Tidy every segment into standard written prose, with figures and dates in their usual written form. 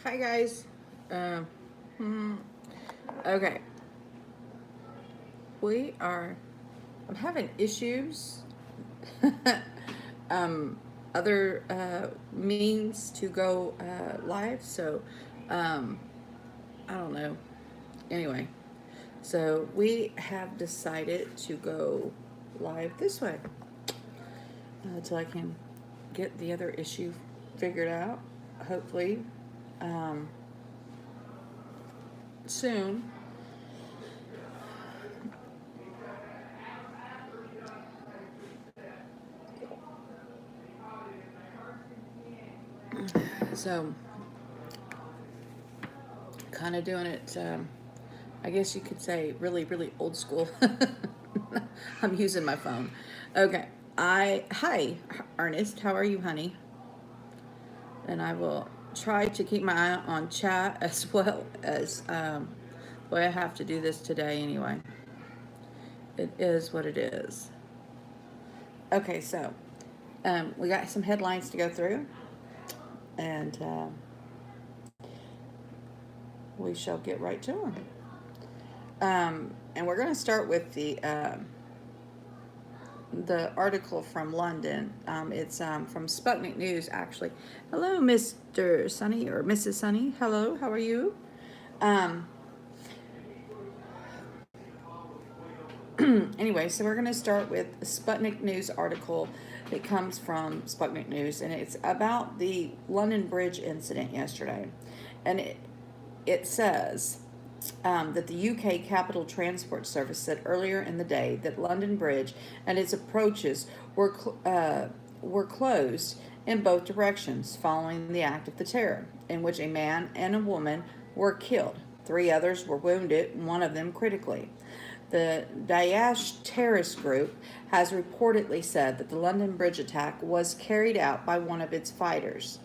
Hi guys. Um, hmm, okay, we are. I'm having issues. um, Other means to go live, so um, I don't know. Anyway, so we have decided to go live this way until I can get the other issue figured out. Hopefully, um, soon. So kind of doing it, I guess you could say, really, really old school. I'm using my phone. Okay. Hi, Ernest. How are you, honey? And I will try to keep my eye on chat as well as, boy, I have to do this today anyway. It is what it is. Okay, so we got some headlines to go through, and we shall get right to them. And we're going to start with the article from London. It's from Sputnik News, actually. Hello, Mr. Sunny or Mrs. Sunny. Hello, how are you? Um, anyway, so we're going to start with a Sputnik News article. It comes from Sputnik News, and it's about the London Bridge incident yesterday. And it says that the UK Capital Transport Service said earlier in the day that London Bridge and its approaches were closed in both directions following the act of the terror, in which a man and a woman were killed. Three others were wounded, one of them critically. The Daesh terrorist group has reportedly said that the London Bridge attack was carried out by one of its fighters.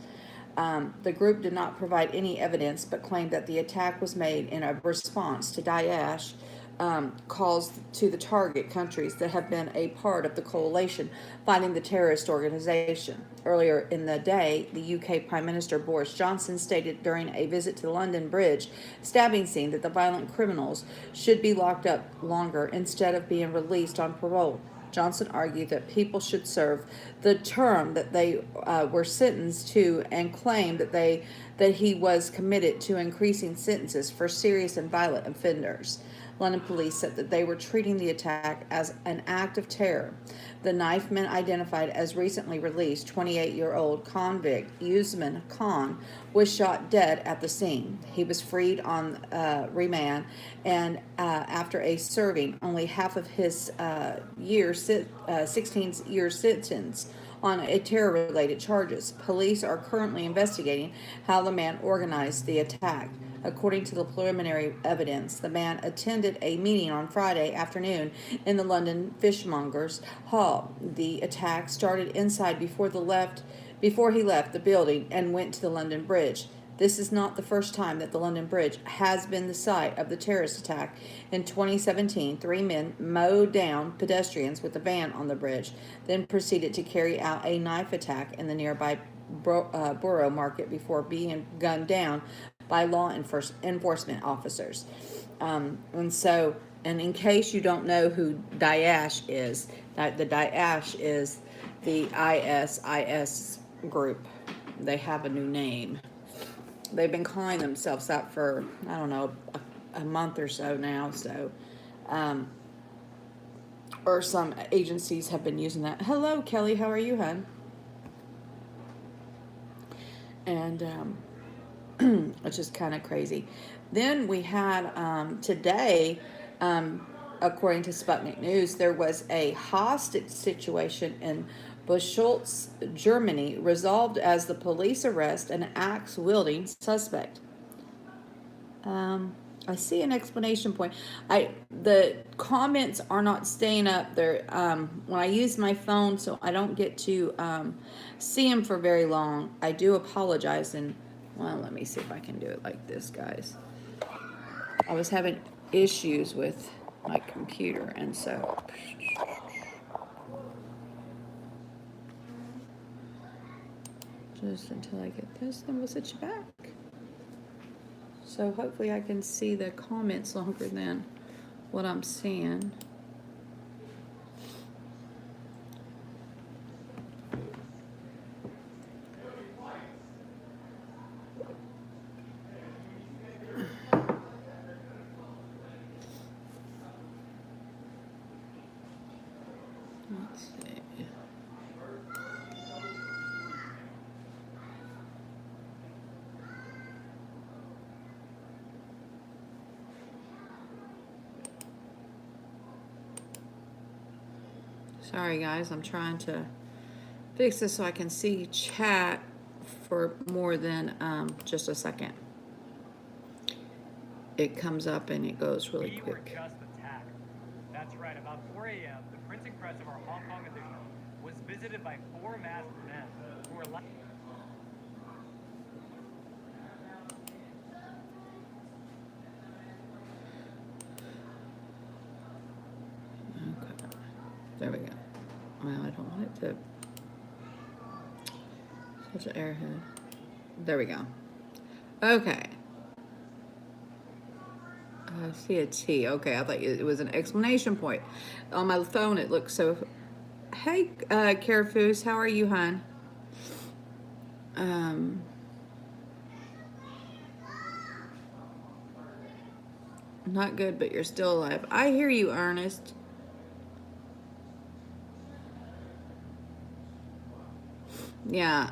The group did not provide any evidence but claimed that the attack was made in a response to Daesh calls to the target countries that have been a part of the coalition fighting the terrorist organization. Earlier in the day, the UK Prime Minister Boris Johnson stated during a visit to the London Bridge stabbing scene that the violent criminals should be locked up longer instead of being released on parole. Johnson argued that people should serve the term that they were sentenced to, and claimed that he was committed to increasing sentences for serious and violent offenders. London police said that they were treating the attack as an act of terror. The knife men identified as recently released 28-year-old convict Usman Khan was shot dead at the scene. He was freed on remand and after a serving only half of his 16-year sentence on a terror-related charges. Police are currently investigating how the man organized the attack. According to the preliminary evidence, the man attended a meeting on Friday afternoon in the London Fishmongers' Hall. The attack started inside before he left the building and went to the London Bridge. This is not the first time that the London Bridge has been the site of the terrorist attack. In 2017, three men mowed down pedestrians with a van on the bridge, then proceeded to carry out a knife attack in the nearby Borough Market before being gunned down by law enforcement officers. And in case you don't know who Daesh is, the Daesh is the ISIS group. They have a new name. They've been calling themselves that for, I don't know, a month or so now. So, or some agencies have been using that. Hello, Kelly. How are you, hon? And which is kind of crazy. Then we had today, according to Sputnik News, there was a hostage situation in Buchholz, Germany, resolved as the police arrest an axe-wielding suspect. I see an explanation point. The comments are not staying up there. When I use my phone, so I don't get to see them for very long. I do apologize. And well, let me see if I can do it like this, guys. I was having issues with my computer, and so just until I get this, then we'll sit you back. So hopefully I can see the comments longer than what I'm seeing. Let's see. Sorry guys, I'm trying to fix this so I can see chat for more than just a second. It comes up and it goes really quick. We were just attacked. That's right. About 4 a.m., the printing press of our Hong Kong edition was visited by 4 masked men who were like. Okay. There we go. Well, I don't want it to. Such an airhead. There we go. Okay. I see a T. Okay, I thought it was an exclamation point. On my phone, it looks so. Hey, Carafus, how are you, hon? Not good, but you're still alive. I hear you, Ernest. Yeah,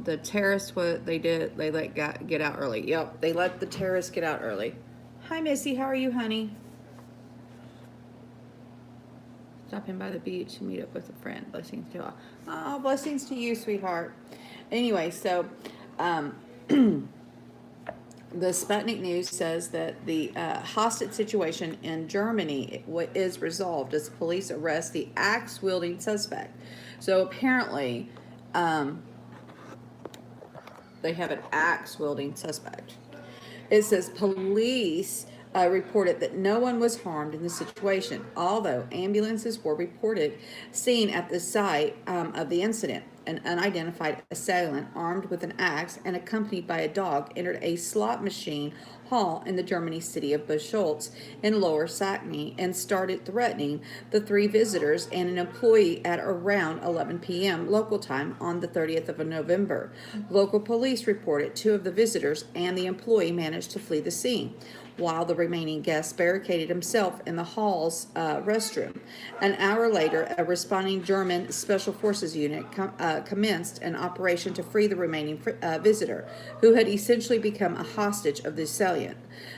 the terrorists, what they did, they let get out early. Yep, they let the terrorists get out early. Hi, Missy. How are you, honey? Stopping by the beach to meet up with a friend. Blessings to all. Oh, blessings to you, sweetheart. Anyway, so the Sputnik News says that the hostage situation in Germany is resolved as police arrest the axe-wielding suspect. So apparently, they have an axe-wielding suspect. It says police reported that no one was harmed in the situation, although ambulances were reported seen at the site of the incident. An unidentified assailant armed with an axe and accompanied by a dog entered a slot machine hall in the Germany city of Buchholz in Lower Saxony and started threatening the 3 visitors and an employee at around 11 p.m. local time on the 30th of November. Local police reported 2 of the visitors and the employee managed to flee the scene, while the remaining guest barricaded himself in the hall's restroom. An hour later, a responding German Special Forces unit commenced an operation to free the remaining visitor, who had essentially become a hostage of the assailant.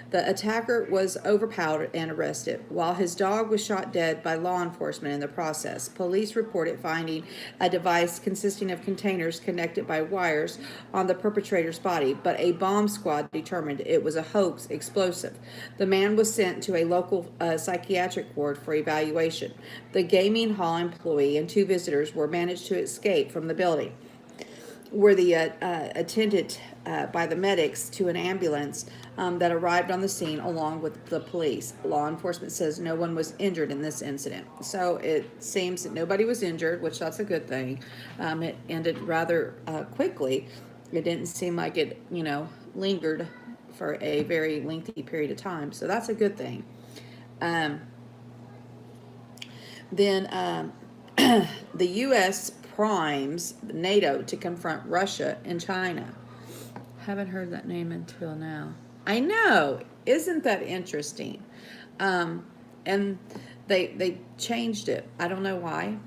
The attacker was overpowered and arrested, while his dog was shot dead by law enforcement in the process. Police reported finding a device consisting of containers connected by wires on the perpetrator's body, but a bomb squad determined it was a hoax explosive. The man was sent to a local psychiatric ward for evaluation. The gaming hall employee and 2 visitors were managed to escape from the building, were attended by the medics to an ambulance that arrived on the scene along with the police. Law enforcement says no one was injured in this incident. So it seems that nobody was injured, which that's a good thing. It ended rather quickly. It didn't seem like it, lingered for a very lengthy period of time. So that's a good thing. Then the U.S. primes NATO to confront Russia and China. Haven't heard that name until now. I know, isn't that interesting? And they changed it. I don't know why.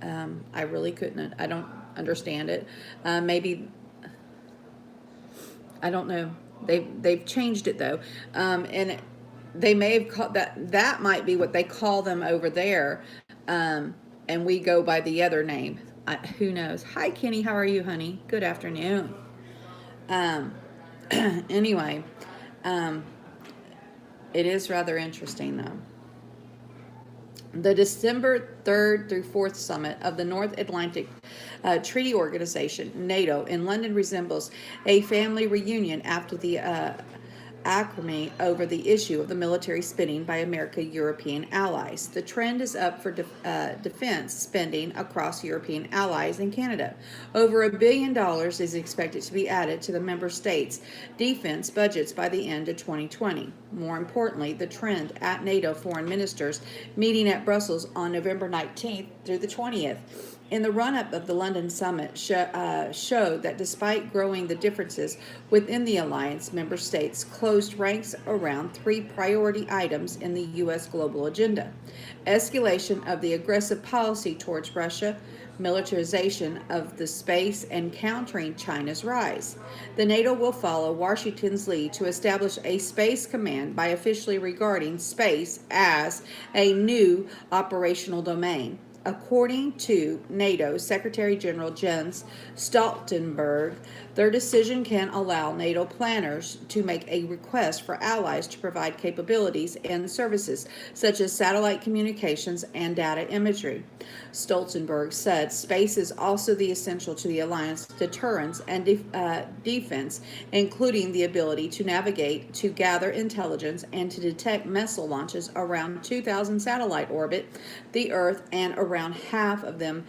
I really couldn't. I don't understand it. Maybe I don't know. They've changed it though, and they may have called that might be what they call them over there, and we go by the other name. Who knows? Hi, Kenny. How are you, honey? Good afternoon. Anyway, it is rather interesting, though. The December 3rd through 4th summit of the North Atlantic Treaty Organization, NATO, in London resembles a family reunion after the acrimony over the issue of the military spending by American European allies. The trend is up for defense spending across European allies and Canada. Over $1 billion is expected to be added to the member states' defense budgets by the end of 2020. More importantly, the trend at NATO foreign ministers meeting at Brussels on November 19th through the 20th in the run-up of the London summit showed that despite growing the differences within the alliance, member states closed ranks around three priority items in the U.S. global agenda: escalation of the aggressive policy towards Russia, militarization of the space, and countering China's rise. The NATO will follow Washington's lead to establish a space command by officially regarding space as a new operational domain. According to NATO Secretary General Jens Stoltenberg, their decision can allow NATO planners to make a request for allies to provide capabilities and services such as satellite communications and data imagery. Stoltenberg said space is also the essential to the alliance deterrence and defense, including the ability to navigate, to gather intelligence, and to detect missile launches around 2,000 satellite orbit the Earth, and around half of them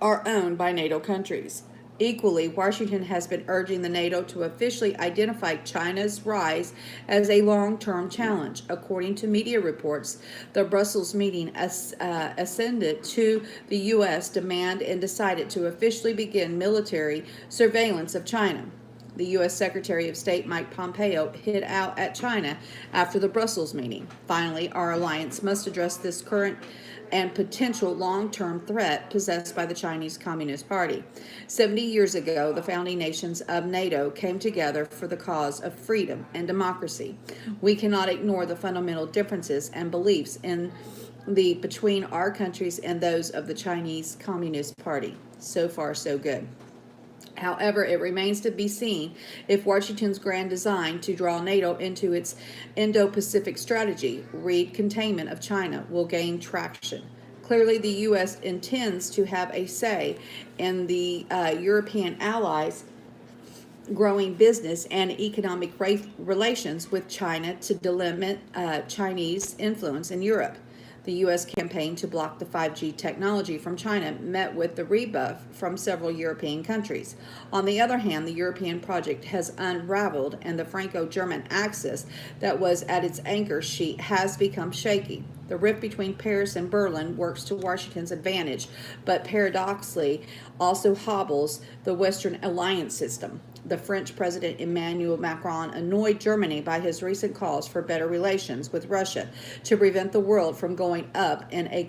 are owned by NATO countries. Equally, Washington has been urging the NATO to officially identify China's rise as a long-term challenge. According to media reports, the Brussels meeting ascended to the U.S. demand and decided to officially begin military surveillance of China. The U.S. Secretary of State Mike Pompeo hit out at China after the Brussels meeting. Finally, our alliance must address this current and potential long-term threat possessed by the Chinese Communist Party. 70 years ago, the founding nations of NATO came together for the cause of freedom and democracy. We cannot ignore the fundamental differences and beliefs between our countries and those of the Chinese Communist Party. So far, so good. However, it remains to be seen if Washington's grand design to draw NATO into its Indo-Pacific strategy, read containment of China, will gain traction. Clearly, the U.S. intends to have a say in the European allies' growing business and economic relations with China to delimit Chinese influence in Europe. The U.S. campaign to block the 5G technology from China met with the rebuff from several European countries. On the other hand, the European project has unraveled, and the Franco-German axis that was at its anchor sheet has become shaky. The rift between Paris and Berlin works to Washington's advantage, but paradoxically also hobbles the Western alliance system. The French President Emmanuel Macron annoyed Germany by his recent calls for better relations with Russia to prevent the world from going up in a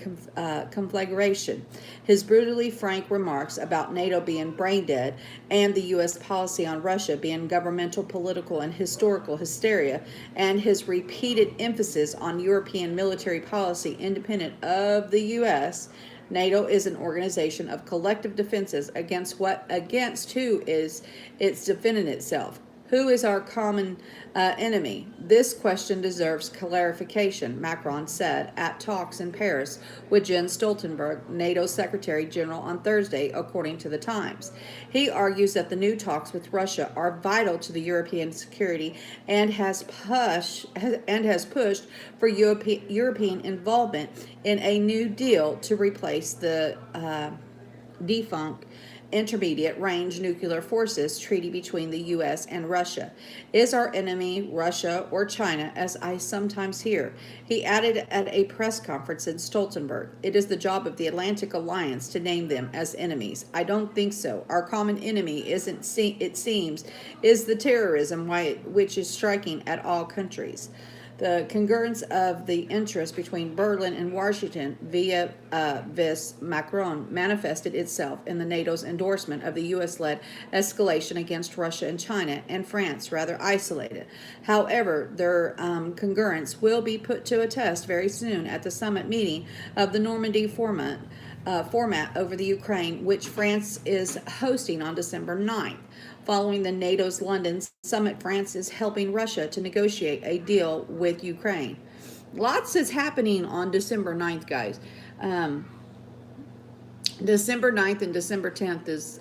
conflagration. His brutally frank remarks about NATO being brain dead and the U.S. policy on Russia being governmental, political, and historical hysteria, and his repeated emphasis on European military policy independent of the U.S. NATO is an organization of collective defenses against who is it's defending itself. Who is our common enemy? This question deserves clarification, Macron said at talks in Paris with Jens Stoltenberg, NATO Secretary General, on Thursday, according to the Times. He argues that the new talks with Russia are vital to the European security and has pushed for European involvement in a new deal to replace the defunct Intermediate Range Nuclear Forces Treaty between the U.S. and Russia. Is our enemy Russia or China, as I sometimes hear? He added at a press conference in Stoltenberg, it is the job of the Atlantic Alliance to name them as enemies. I don't think so. Our common enemy it seems, is the terrorism which is striking at all countries. The congruence of the interest between Berlin and Washington via vis Macron manifested itself in the NATO's endorsement of the U.S.-led escalation against Russia and China, and France rather isolated. However, their congruence will be put to a test very soon at the summit meeting of the Normandy format over the Ukraine, which France is hosting on December 9th. Following the NATO's London summit, France is helping Russia to negotiate a deal with Ukraine. Lots is happening on December 9th, guys. December 9th and December 10th is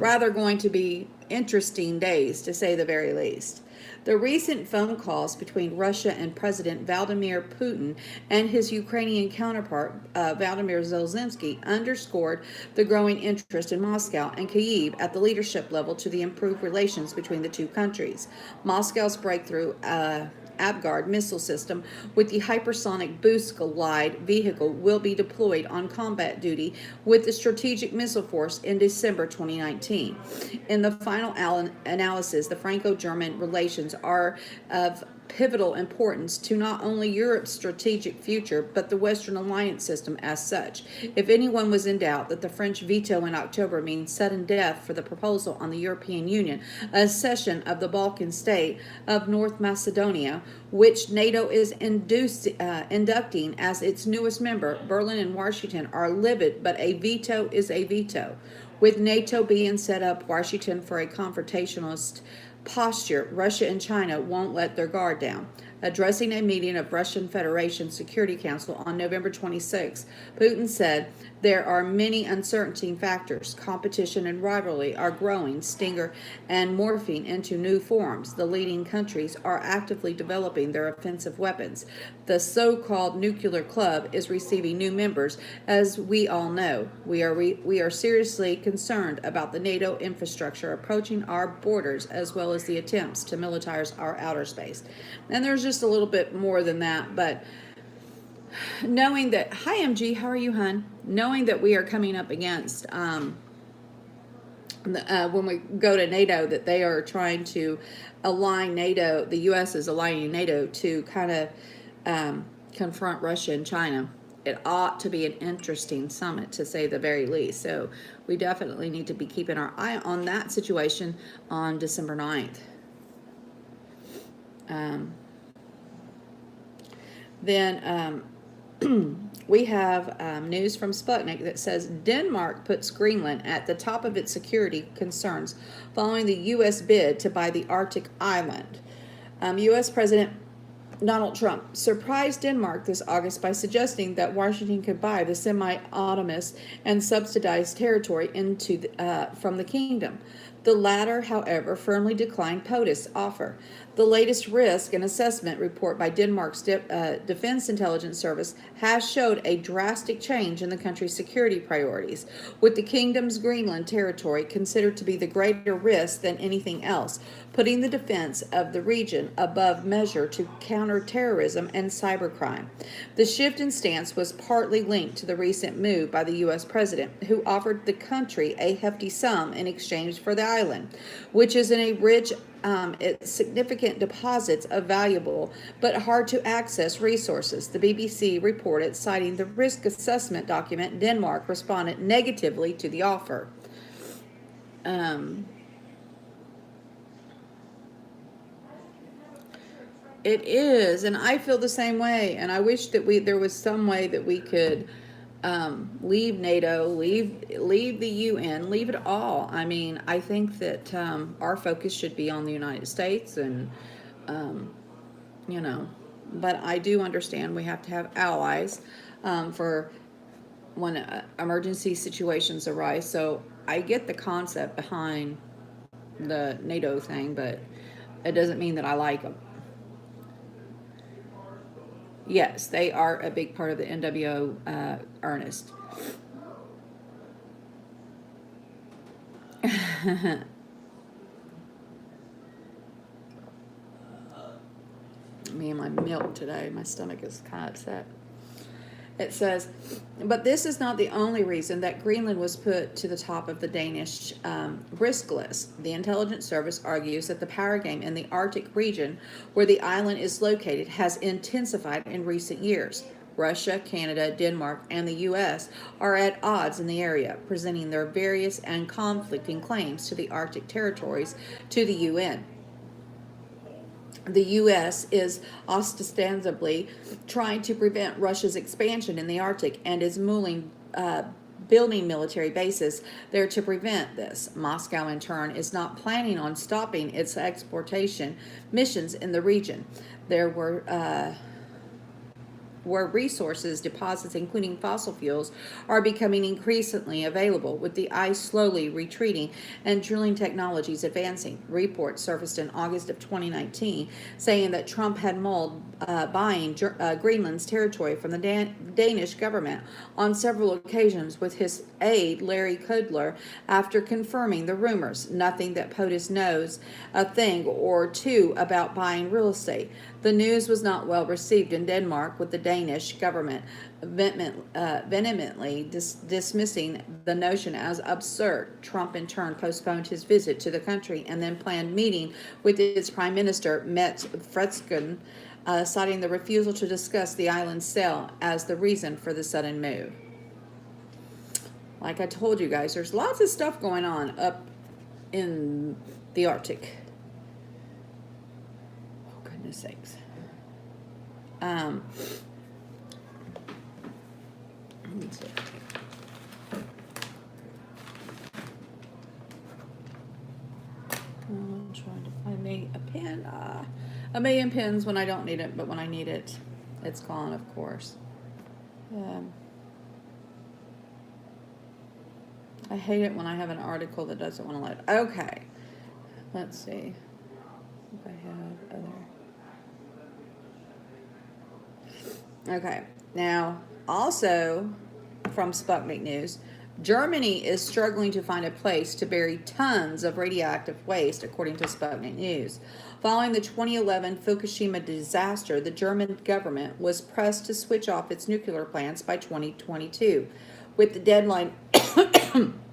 rather going to be interesting days, to say the very least. The recent phone calls between Russia and President Vladimir Putin and his Ukrainian counterpart, Vladimir Zelensky, underscored the growing interest in Moscow and Kyiv at the leadership level to the improved relations between the two countries. Moscow's breakthrough Abgard missile system with the hypersonic boost glide vehicle will be deployed on combat duty with the Strategic Missile Force in December 2019. In the final analysis, the Franco-German relations are of pivotal importance to not only Europe's strategic future, but the Western alliance system as such. If anyone was in doubt that the French veto in October means sudden death for the proposal on the European Union, a cession of the Balkan state of North Macedonia, which NATO is inducting as its newest member, Berlin and Washington are livid, but a veto is a veto. With NATO being set up Washington for a confrontationalist posture, Russia and China won't let their guard down. Addressing a meeting of Russian Federation Security Council on November 26, Putin said, "There are many uncertainty factors. Competition and rivalry are growing, stinger and morphing into new forms. The leading countries are actively developing their offensive weapons. The so-called nuclear club is receiving new members, as we all know. We are seriously concerned about the NATO infrastructure approaching our borders, as well as the attempts to militarize our outer space." And there's just a little bit more than that, but knowing that, hi MG, how are you, hun? Knowing that we are coming up against, when we go to NATO, that they are trying to align NATO, the U.S. is aligning NATO to kind of confront Russia and China. It ought to be an interesting summit, to say the very least. So we definitely need to be keeping our eye on that situation on December 9th. Then we have news from Sputnik that says Denmark puts Greenland at the top of its security concerns following the U.S. bid to buy the Arctic island. U.S. President Donald Trump surprised Denmark this August by suggesting that Washington could buy the semi-autonomous and subsidized territory from the kingdom. The latter, however, firmly declined POTUS' offer. The latest risk and assessment report by Denmark's Defense Intelligence Service has showed a drastic change in the country's security priorities, with the kingdom's Greenland territory considered to be the greater risk than anything else, putting the defense of the region above measure to counter terrorism and cybercrime. The shift in stance was partly linked to the recent move by the U.S. president, who offered the country a hefty sum in exchange for the island, which is in a rich its significant deposits of valuable but hard to access resources. The BBC reported, citing the risk assessment document, Denmark responded negatively to the offer. It is, and I feel the same way, and I wish that there was some way that we could leave NATO, leave the UN, leave it all. I mean, I think that our focus should be on the United States, and but I do understand we have to have allies for when emergency situations arise. So I get the concept behind the NATO thing, but it doesn't mean that I like them. Yes, they are a big part of the NWO, Ernest. Me and my milk today, my stomach is kind of upset. It says, but this is not the only reason that Greenland was put to the top of the Danish risk list. The intelligence service argues that the power game in the Arctic region, where the island is located, has intensified in recent years. Russia, Canada, Denmark, and the U.S. are at odds in the area, presenting their various and conflicting claims to the Arctic territories to the UN. The U.S. is ostensibly trying to prevent Russia's expansion in the Arctic and is building military bases there to prevent this. Moscow, in turn, is not planning on stopping its exportation missions in the region. There were where resources deposits, including fossil fuels, are becoming increasingly available, with the ice slowly retreating and drilling technologies advancing. Reports surfaced in August of 2019 saying that Trump had mulled buying Greenland's territory from the Danish government on several occasions with his aide Larry Kudlow after confirming the rumors. Nothing that POTUS knows a thing or two about buying real estate. The news was not well received in Denmark, with the Danish government vehemently dismissing the notion as absurd. Trump in turn postponed his visit to the country and then planned meeting with its Prime Minister Mette Frederiksen, citing the refusal to discuss the island's sale as the reason for the sudden move. Like I told you guys, there's lots of stuff going on up in the Arctic. Oh, goodness sakes. Let's see. I'm trying to find me a pen. A million pins when I don't need it, but when I need it, it's gone, of course. I hate it when I have an article that doesn't want to load. Okay. Let's see if I have other. Okay. Now, also from Sputnik News, Germany is struggling to find a place to bury tons of radioactive waste, according to Sputnik News. Following the 2011 Fukushima disaster, the German government was pressed to switch off its nuclear plants by 2022. With the deadline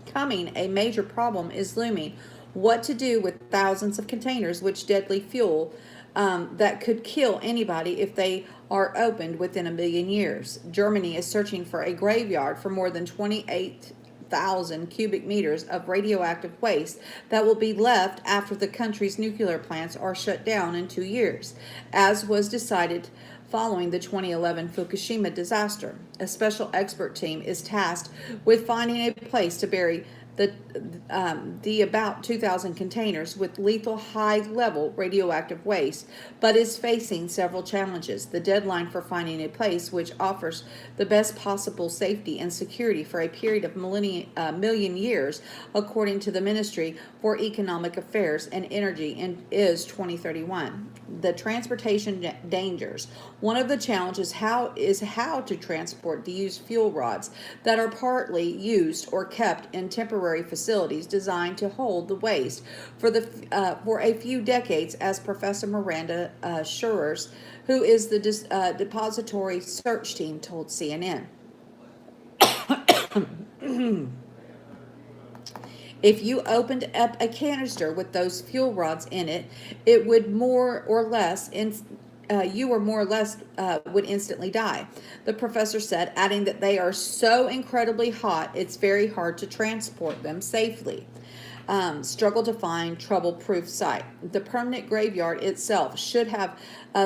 coming, a major problem is looming: what to do with thousands of containers with deadly fuel that could kill anybody if they are opened within a million years. Germany is searching for a graveyard for more than 28,000 cubic meters of radioactive waste that will be left after the country's nuclear plants are shut down in 2 years, as was decided following the 2011 Fukushima disaster. A special expert team is tasked with finding a place to bury the about 2,000 containers with lethal high-level radioactive waste, but is facing several challenges. The deadline for finding a place which offers the best possible safety and security for a period of million years, according to the Ministry for Economic Affairs and Energy, is 2031. The transportation dangers. One of the challenges is how to transport the used fuel rods that are partly used or kept in temporary facilities designed to hold the waste for a few decades, as Professor Miranda Schurers, who is the depository search team, told CNN. If you opened up a canister with those fuel rods in it, it would more or less would instantly die, the professor said, adding that they are so incredibly hot it's very hard to transport them safely. Struggle to find trouble-proof site. The permanent graveyard itself should have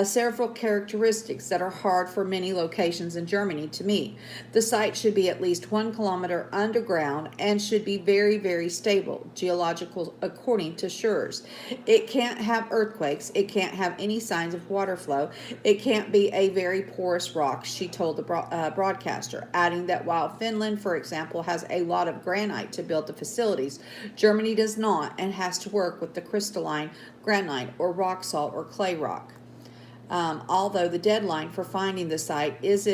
several characteristics that are hard for many locations in Germany to meet. The site should be at least 1 kilometer underground and should be very, very stable, geological, according to Schurers. It can't have earthquakes. It can't have any signs of water flow. It can't be a very porous rock, she told the broadcaster, adding that while Finland, for example, has a lot of granite to build the facilities, Germany does not, and has to work with the crystalline granite or rock salt or clay rock. Although the deadline for finding the site is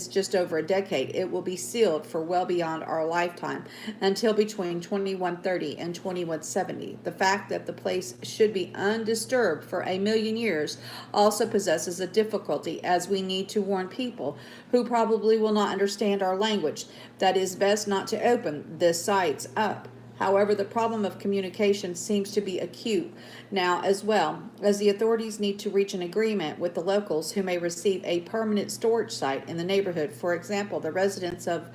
just over a decade, it will be sealed for well beyond our lifetime, until between 2130 and 2170. The fact that the place should be undisturbed for a million years also possesses a difficulty, as we need to warn people who probably will not understand our language that it is best not to open the sites up. However, the problem of communication seems to be acute now as well, as the authorities need to reach an agreement with the locals who may receive a permanent storage site in the neighborhood. For example, the residents of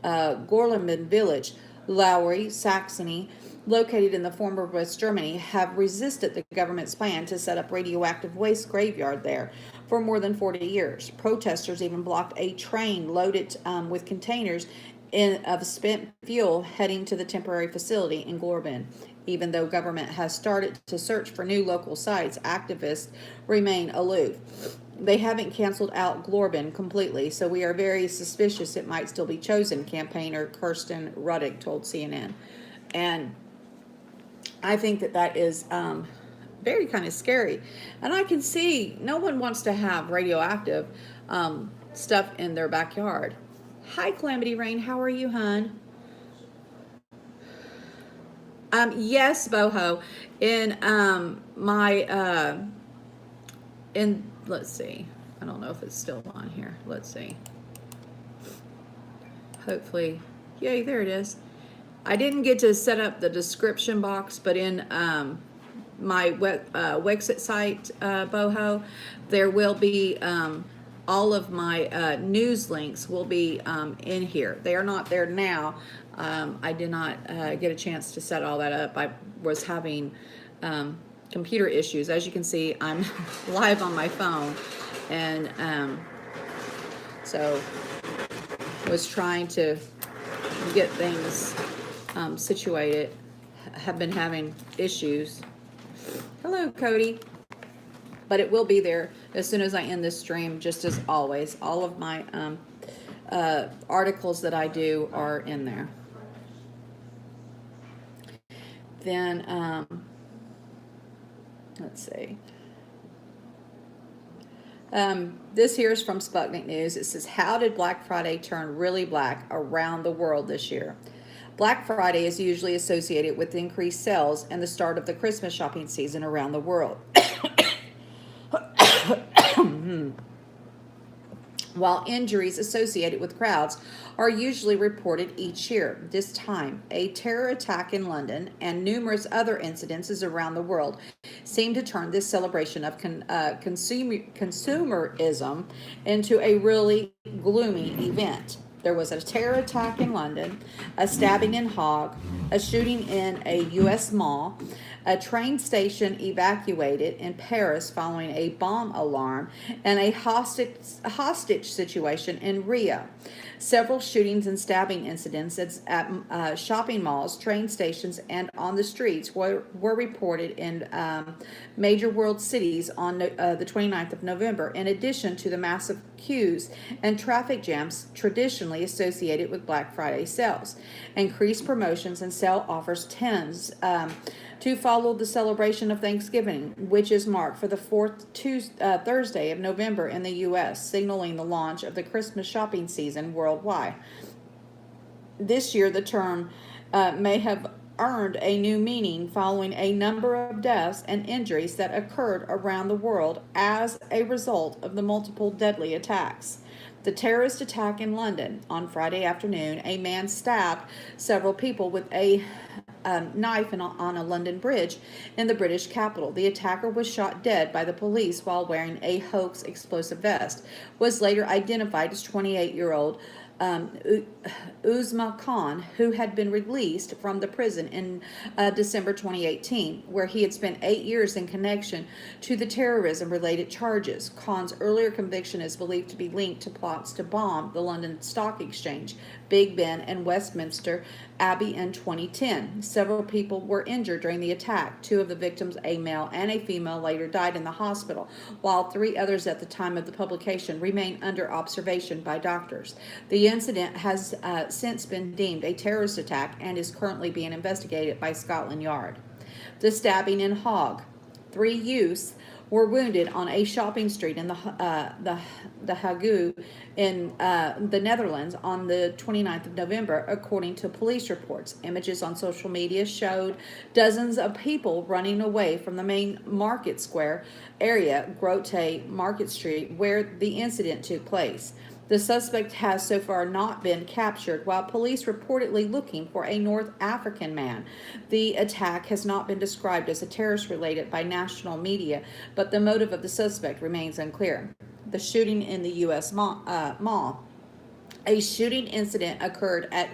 Gorleben village, Lowry, Saxony, located in the former West Germany, have resisted the government's plan to set up radioactive waste graveyard there for more than 40 years. Protesters even blocked a train loaded with containers of spent fuel heading to the temporary facility in Gorleben. Even though government has started to search for new local sites, activists remain aloof. They haven't canceled out Glorben completely, so we are very suspicious it might still be chosen, campaigner Kirsten Ruddick told CNN. And I think that that is very kind of scary. And I can see no one wants to have radioactive stuff in their backyard. Hi, Calamity Rain. How are you, hun? Yes, Boho. In my in let's see. I don't know if it's still on here. Let's see. Hopefully, yay, there it is. I didn't get to set up the description box, but in my Wexit site, Boho, there will be all of my news links will be in here. They are not there now. I did not get a chance to set all that up. I was having computer issues. As you can see, I'm live on my phone, and so was trying to get things situated. Have been having issues. Hello, Cody. But it will be there as soon as I end this stream, just as always. All of my articles that I do are in there. Then, let's see. This here is from Sputnik News. It says, how did Black Friday turn really black around the world this year? Black Friday is usually associated with increased sales and the start of the Christmas shopping season around the world. While injuries associated with crowds are usually reported each year, this time a terror attack in London and numerous other incidences around the world seem to turn this celebration of consumerism into a really gloomy event. There was a terror attack in London, a stabbing in Hague, a shooting in a U.S. mall, a train station evacuated in Paris following a bomb alarm, and a hostage situation in Rio. Several shootings and stabbing incidents at shopping malls, train stations, and on the streets were reported in major world cities on the 29th of November, in addition to the massive queues and traffic jams traditionally associated with Black Friday sales. Increased promotions and sale offers tends to follow the celebration of Thanksgiving, which is marked for the fourth Thursday of November in the U.S., signaling the launch of the Christmas shopping season worldwide. This year, the term may have earned a new meaning following a number of deaths and injuries that occurred around the world as a result of the multiple deadly attacks. The terrorist attack in London on Friday afternoon, a man stabbed several people with a knife on a London bridge in the British capital. The attacker was shot dead by the police while wearing a hoax explosive vest. Was later identified as 28-year-old Uzma Khan, who had been released from the prison in December 2018, where he had spent 8 years in connection to the terrorism-related charges. Khan's earlier conviction is believed to be linked to plots to bomb the London Stock Exchange, Big Ben, and Westminster Abbey in 2010. Several people were injured during the attack. Two of the victims, a male and a female, later died in the hospital, while three others at the time of the publication remain under observation by doctors. The incident has since been deemed a terrorist attack and is currently being investigated by Scotland Yard. The stabbing in Hague. 3 youths were wounded on a shopping street in the Hague in the Netherlands on the 29th of November, according to police reports. Images on social media showed dozens of people running away from the main market square area, Grote Market Street, where the incident took place. The suspect has so far not been captured, while police reportedly looking for a North African man. The attack has not been described as a terrorist-related by national media, but the motive of the suspect remains unclear. The shooting in the U.S. mall. A shooting incident occurred at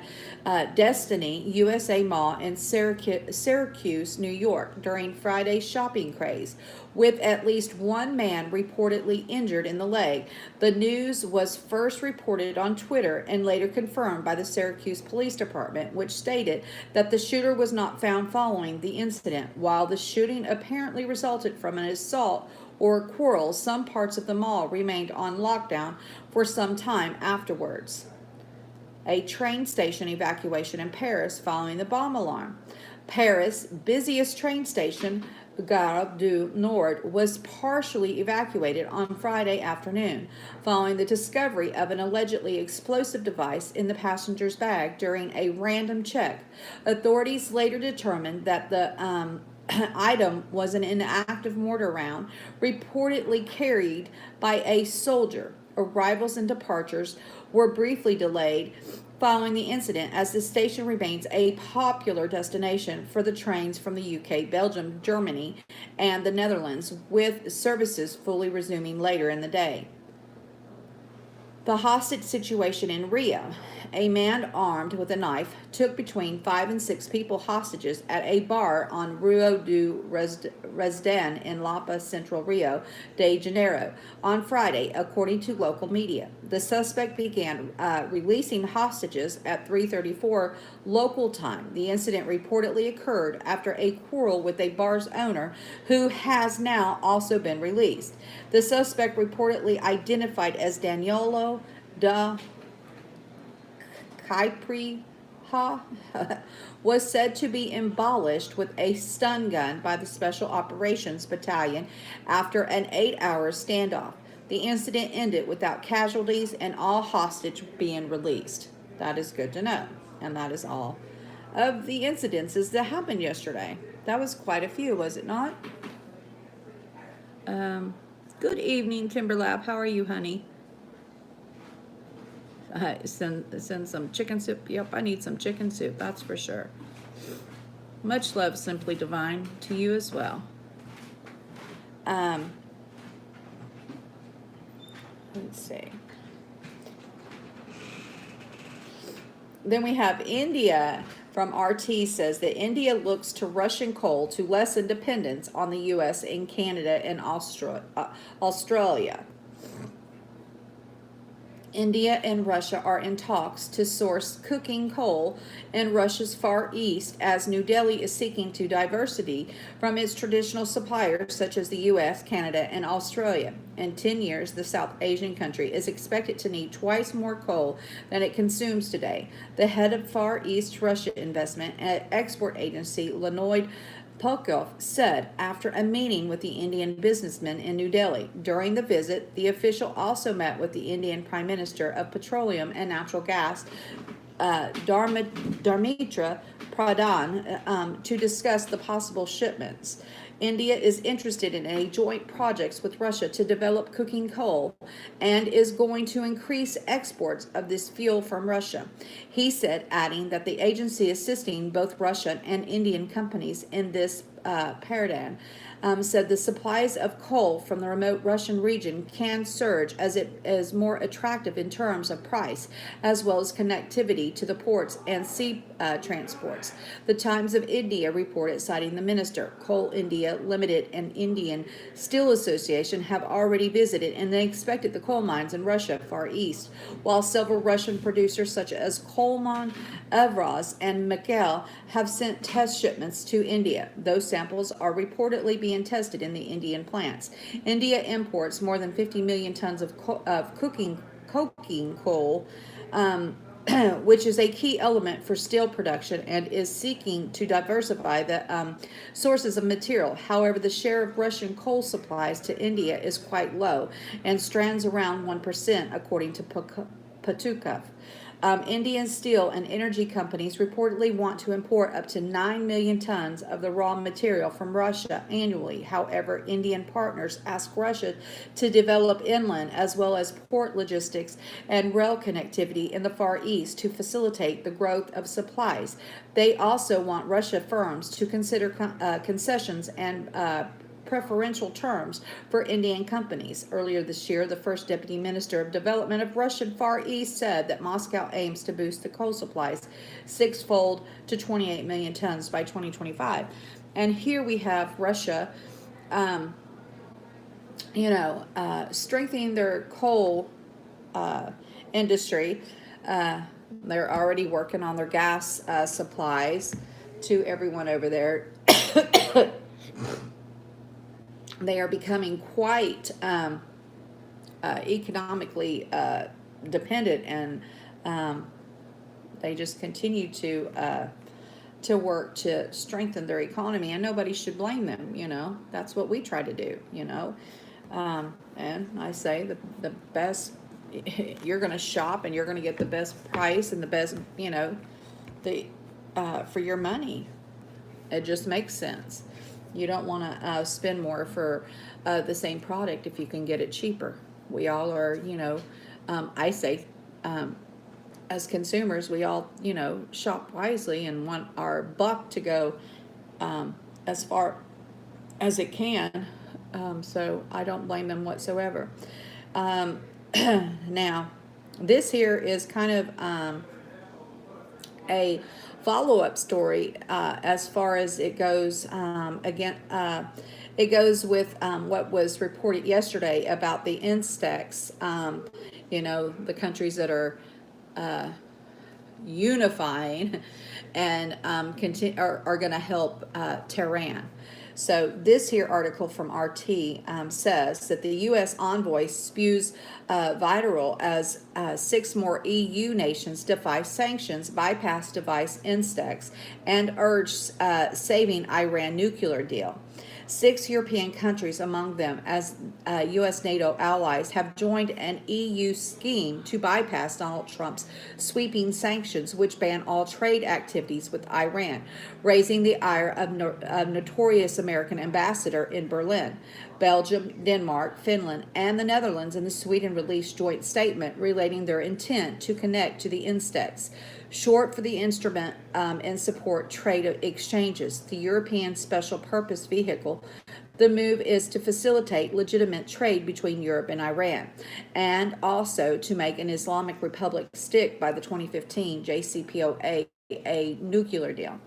Destiny USA Mall in Syracuse, New York, during Friday's shopping craze, with at least one man reportedly injured in the leg. The news was first reported on Twitter and later confirmed by the Syracuse Police Department, which stated that the shooter was not found following the incident. While the shooting apparently resulted from an assault or quarrels, some parts of the mall remained on lockdown for some time afterwards. A train station evacuation in Paris following the bomb alarm. Paris' busiest train station, Gare du Nord, was partially evacuated on Friday afternoon following the discovery of an allegedly explosive device in the passenger's bag during a random check. Authorities later determined that the item was an inactive mortar round reportedly carried by a soldier. Arrivals and departures were briefly delayed following the incident, as the station remains a popular destination for the trains from the UK, Belgium, Germany, and the Netherlands, with services fully resuming later in the day. The hostage situation in Rio. A man armed with a knife took between 5 and 6 people hostages at a bar on Rio do Resden in Lapa, Central Rio de Janeiro on Friday, according to local media. The suspect began releasing hostages at 3:34 local time. The incident reportedly occurred after a quarrel with a bar's owner, who has now also been released. The suspect, reportedly identified as Daniolo da Kaipriha, was said to be embellished with a stun gun by the Special Operations Battalion after an 8-hour standoff. The incident ended without casualties and all hostage being released. That is good to know. And that is all of the incidences that happened yesterday. That was quite a few, was it not? Good evening, Timberlab. How are you, honey? Send some chicken soup. Yep, I need some chicken soup, that's for sure. Much love, Simply Divine, to you as well. Let's see. Then we have India from RT says that India looks to Russian coal to lessen dependence on the U.S. and Canada and Australia. India and Russia are in talks to source cooking coal in Russia's Far East, as New Delhi is seeking to diversity from its traditional suppliers such as the U.S., Canada, and Australia. In 10 years, the South Asian country is expected to need twice more coal than it consumes today. The head of Far East Russia Investment and Export Agency, Leonid Polkov, said after a meeting with the Indian businessmen in New Delhi. During the visit, the official also met with the Indian Prime Minister of Petroleum and Natural Gas, Dharmendra Pradhan, to discuss the possible shipments. India is interested in a joint projects with Russia to develop cooking coal and is going to increase exports of this fuel from Russia. He said, adding that the agency assisting both Russian and Indian companies in this paradigm, said the supplies of coal from the remote Russian region can surge as it is more attractive in terms of price, as well as connectivity to the ports and sea transports. The Times of India reported, citing the minister. Coal India Limited and Indian Steel Association have already visited, and they expected the coal mines in Russia Far East, while several Russian producers such as Coleman, Evraz, and Mikhail have sent test shipments to India. Those samples are reportedly being tested in the Indian plants. India imports more than 50 million tons of coking coal, which is a key element for steel production, and is seeking to diversify the sources of material. However, the share of Russian coal supplies to India is quite low and stands around 1%, according to Patukov. Indian steel and energy companies reportedly want to import up to 9 million tons of the raw material from Russia annually. However, Indian partners ask Russia to develop inland as well as port logistics and rail connectivity in the Far East to facilitate the growth of supplies. They also want Russia firms to consider concessions and preferential terms for Indian companies. Earlier this year, the first Deputy Minister of Development of Russian Far East said that Moscow aims to boost the coal supplies sixfold to 28 million tons by 2025. And here we have Russia, strengthening their coal industry. They're already working on their gas supplies to everyone over there. they are becoming quite economically dependent, and um, they just continue to work to strengthen their economy, and nobody should blame them. That's what we try to do. And I say the best. You're going to shop, and you're going to get the best price and the best, the for your money. It just makes sense. You don't want to spend more for the same product if you can get it cheaper. We all are, I say, as consumers, we all, shop wisely and want our buck to go as far as it can. So I don't blame them whatsoever. Um, now, this here is kind of a follow-up story as far as it goes. It goes with what was reported yesterday about the insects. The countries that are unifying and are going to help Tehran. So this here article from RT says that the U.S. envoy spews vitriol as 6 more EU nations defy sanctions, bypass device insects, and urge saving Iran nuclear deal. 6 European countries, among them as U.S. NATO allies, have joined an EU scheme to bypass Donald Trump's sweeping sanctions, which ban all trade activities with Iran, raising the ire of notorious American ambassador in Berlin. Belgium, Denmark, Finland, and the Netherlands and Sweden released joint statement relating their intent to connect to the insects, short for the Instrument and Support Trade Exchanges, the European Special Purpose Vehicle. The move is to facilitate legitimate trade between Europe and Iran, and also to make an Islamic Republic stick by the 2015 JCPOA a nuclear deal.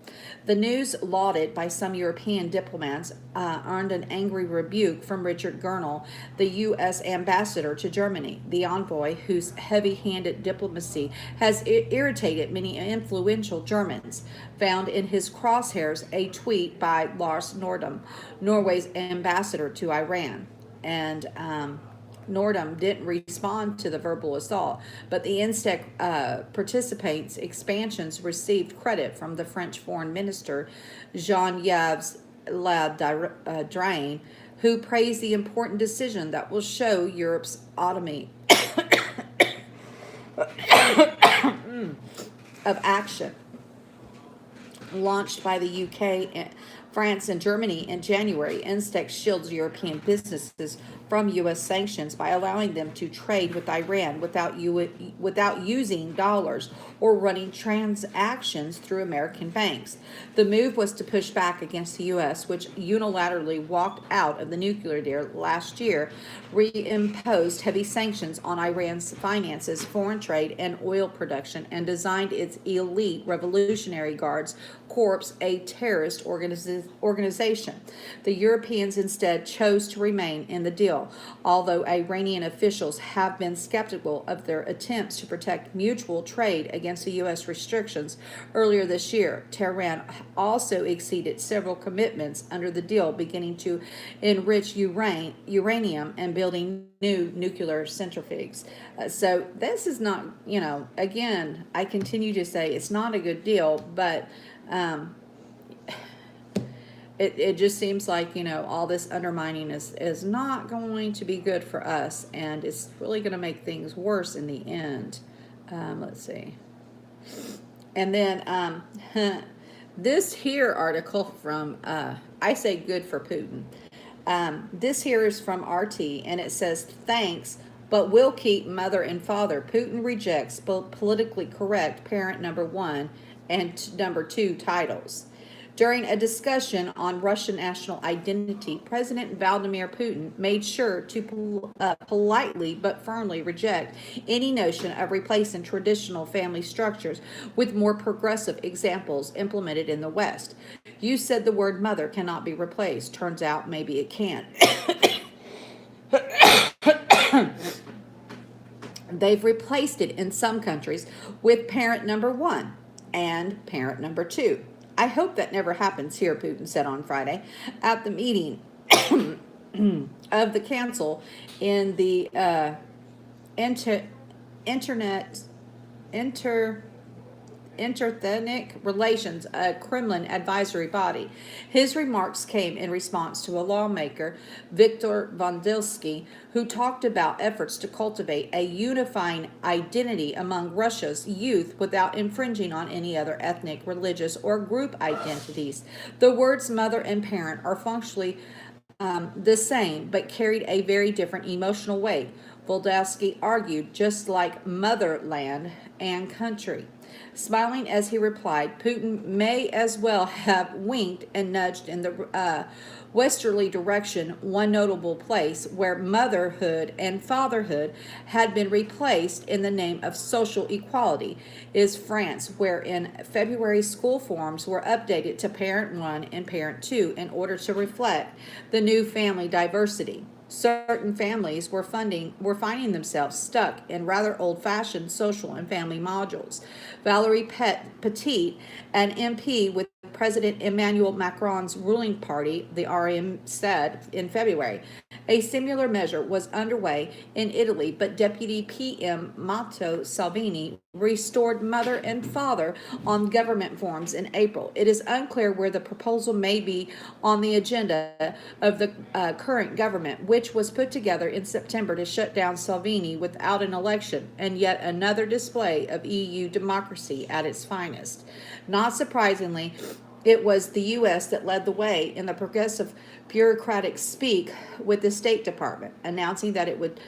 The news, lauded by some European diplomats, earned an angry rebuke from Richard Gernal, the U.S. ambassador to Germany. The envoy, whose heavy-handed diplomacy has irritated many influential Germans, found in his crosshairs a tweet by Lars Nordum, Norway's ambassador to Iran. And Nordum didn't respond to the verbal assault, but the insect participants' expansions received credit from the French Foreign Minister Jean-Yves Le Drian, who praised the important decision that will show Europe's autonomy of action. Launched by the UK, France, and Germany in January, Instex shields European businesses from U.S. sanctions by allowing them to trade with Iran without using dollars or running transactions through American banks. The move was to push back against the U.S., which unilaterally walked out of the nuclear deal last year, reimposed heavy sanctions on Iran's finances, foreign trade, and oil production, and designed its elite Revolutionary Guards Corps a terrorist organization. The Europeans instead chose to remain in the deal, although Iranian officials have been skeptical of their attempts to protect mutual trade against the U.S. restrictions earlier this year. Tehran also exceeded several commitments under the deal, beginning to enrich uranium and building new nuclear centrifuges. So this is not, again, I continue to say it's not a good deal, but it just seems like, all this undermining is not going to be good for us, and it's really going to make things worse in the end. Let's see. And then this here article from, I say good for Putin. This here is from RT, and it says, thanks, but we'll keep mother and father. Putin rejects both politically correct parent number 1 and number 2 titles. During a discussion on Russian national identity, President Vladimir Putin made sure to politely but firmly reject any notion of replacing traditional family structures with more progressive examples implemented in the West. You said the word mother cannot be replaced. Turns out maybe it can. They've replaced it in some countries with parent number 1 and parent number 2. I hope that never happens here, Putin said on Friday at the meeting of the council in the inter, internet inter Interethnic Relations, a Kremlin advisory body. His remarks came in response to a lawmaker, Viktor Vondelsky, who talked about efforts to cultivate a unifying identity among Russia's youth without infringing on any other ethnic, religious, or group identities. The words mother and parent are functionally the same, but carried a very different emotional weight. Voldowski argued, just like motherland and country. Smiling as he replied, Putin may as well have winked and nudged in the westerly direction. One notable place where motherhood and fatherhood had been replaced in the name of social equality is France, where in February school forms were updated to Parent 1 and Parent 2 in order to reflect the new family diversity. Certain families were finding themselves stuck in rather old-fashioned social and family modules. Valerie Petit, an MP with President Emmanuel Macron's ruling party, the RM, said in February. A similar measure was underway in Italy, but Deputy PM Matteo Salvini restored mother and father on government forms in April. It is unclear where the proposal may be on the agenda of the current government, which was put together in September to shut down Salvini without an election, and yet another display of EU democracy at its finest. Not surprisingly, it was the U.S. that led the way in the progressive bureaucratic speak with the State Department, announcing that it would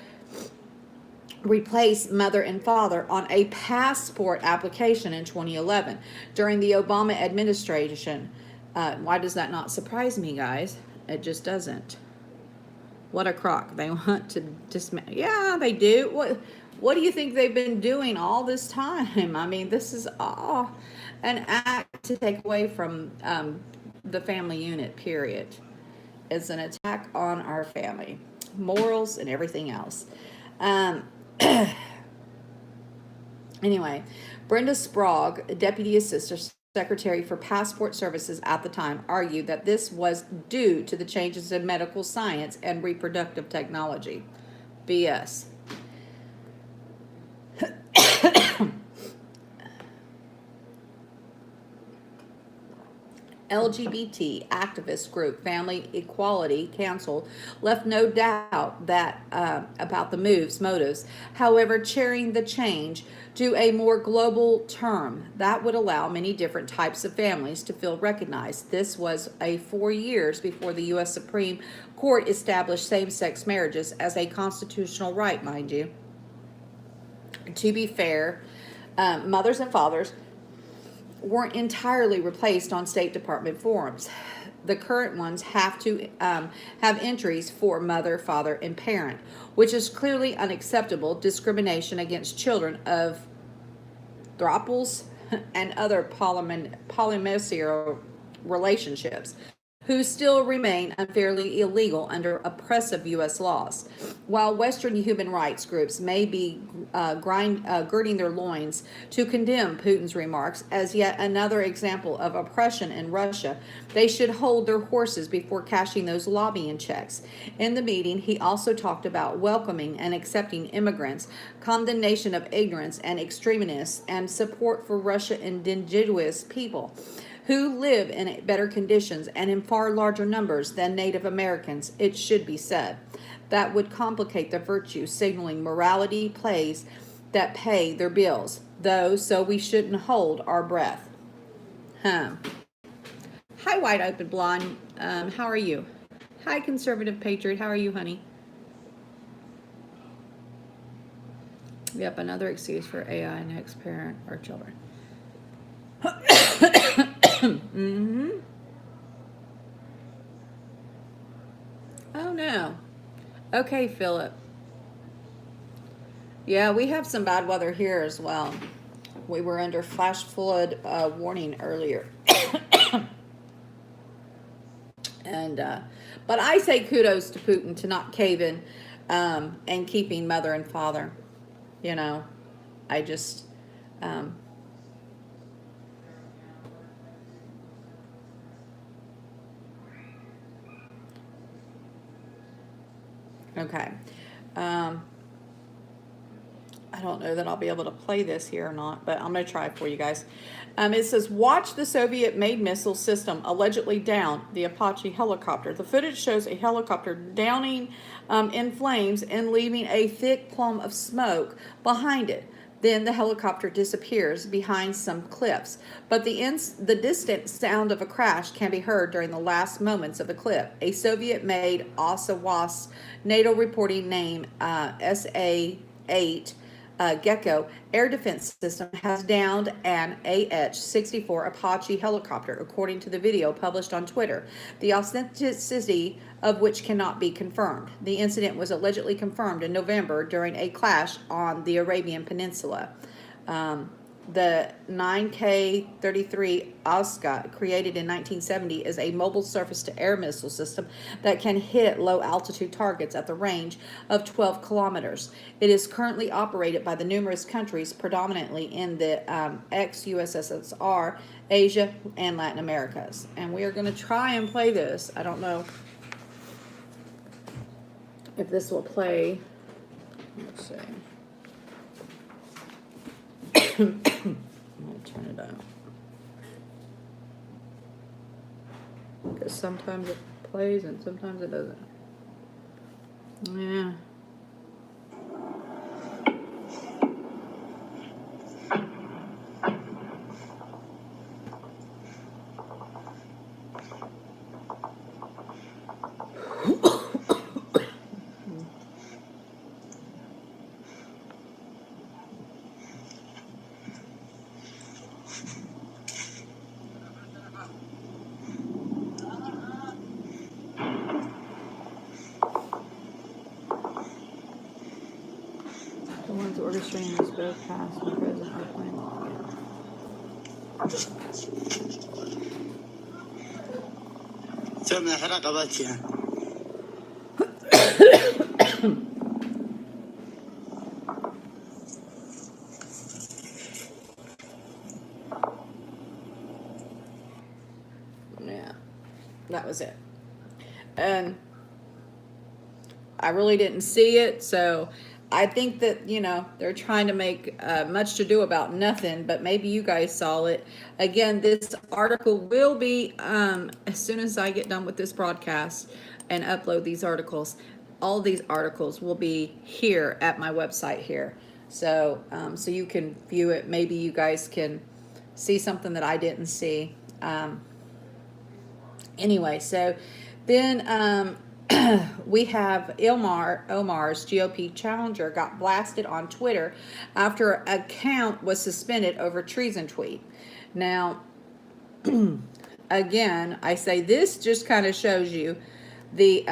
replace mother and father on a passport application in 2011 during the Obama administration. Why does that not surprise me, guys? It just doesn't. What a crock. They want to dismantle. Yeah, they do. What do you think they've been doing all this time? I mean, this is all an act to take away from the family unit, period. It's an attack on our family, morals, and everything else. Anyway, Brenda Sprague, Deputy Assistant Secretary for Passport Services at the time, argued that this was due to the changes in medical science and reproductive technology. BS. LGBT activist group Family Equality Council left no doubt that about the move's motives. However, chairing the change to a more global term that would allow many different types of families to feel recognized. This was 4 years before the U.S. Supreme Court established same-sex marriages as a constitutional right, mind you. To be fair, mothers and fathers weren't entirely replaced on State Department forms. The current ones have to have entries for mother, father, and parent, which is clearly unacceptable discrimination against children of throuples and other polymeric relationships, who still remain unfairly illegal under oppressive U.S. laws. While Western human rights groups may be girding their loins to condemn Putin's remarks as yet another example of oppression in Russia, they should hold their horses before cashing those lobbying checks. In the meeting, he also talked about welcoming and accepting immigrants, condemnation of ignorance and extremists, and support for Russian indigenous people who live in better conditions and in far larger numbers than Native Americans, it should be said. That would complicate the virtue signaling morality plays that pay their bills, though, so we shouldn't hold our breath. Hi, Wide Open Blonde. How are you? Hi, Conservative Patriot. How are you, honey? Yep, another excuse for AI next parent or children. Mm-hmm. Oh no. Okay, Philip. Yeah, we have some bad weather here as well. We were under flash flood warning earlier. And but I say kudos to Putin to not cave in and keeping mother and father. You know, I just Okay. Um, I don't know that I'll be able to play this here or not, but I'm going to try it for you guys. It says, watch the Soviet-made missile system allegedly down the Apache helicopter. The footage shows a helicopter downing in flames and leaving a thick plume of smoke behind it. Then the helicopter disappears behind some cliffs, but the distant sound of a crash can be heard during the last moments of the clip. A Soviet-made Osawas NATO reporting name SA-8 Gecko air defense system has downed an AH-64 Apache helicopter, according to the video published on Twitter, the authenticity of which cannot be confirmed. The incident was allegedly confirmed in November during a clash on the Arabian Peninsula. The 9K-33 Oscar, created in 1970, is a mobile surface-to-air missile system that can hit low-altitude targets at the range of 12 kilometers. It is currently operated by the numerous countries, predominantly in the ex-USSR, Asia, and Latin Americas. And we are going to try and play this. I don't know if this will play. Let's see. I'll turn it on. Because sometimes it plays and sometimes it doesn't. Yeah. The ones orchestrating this both past and present are playing along. سمع حرق باتيها Yeah, that was it. And I really didn't see it, so I think that, they're trying to make much to do about nothing, but maybe you guys saw it. Again, this article will be, as soon as I get done with this broadcast and upload these articles, all these articles will be here at my website here. So, so you can view it. Maybe you guys can see something that I didn't see. Anyway, so then we have Omar's GOP challenger got blasted on Twitter after an account was suspended over treason tweet. Now, again, I say this just kind of shows you the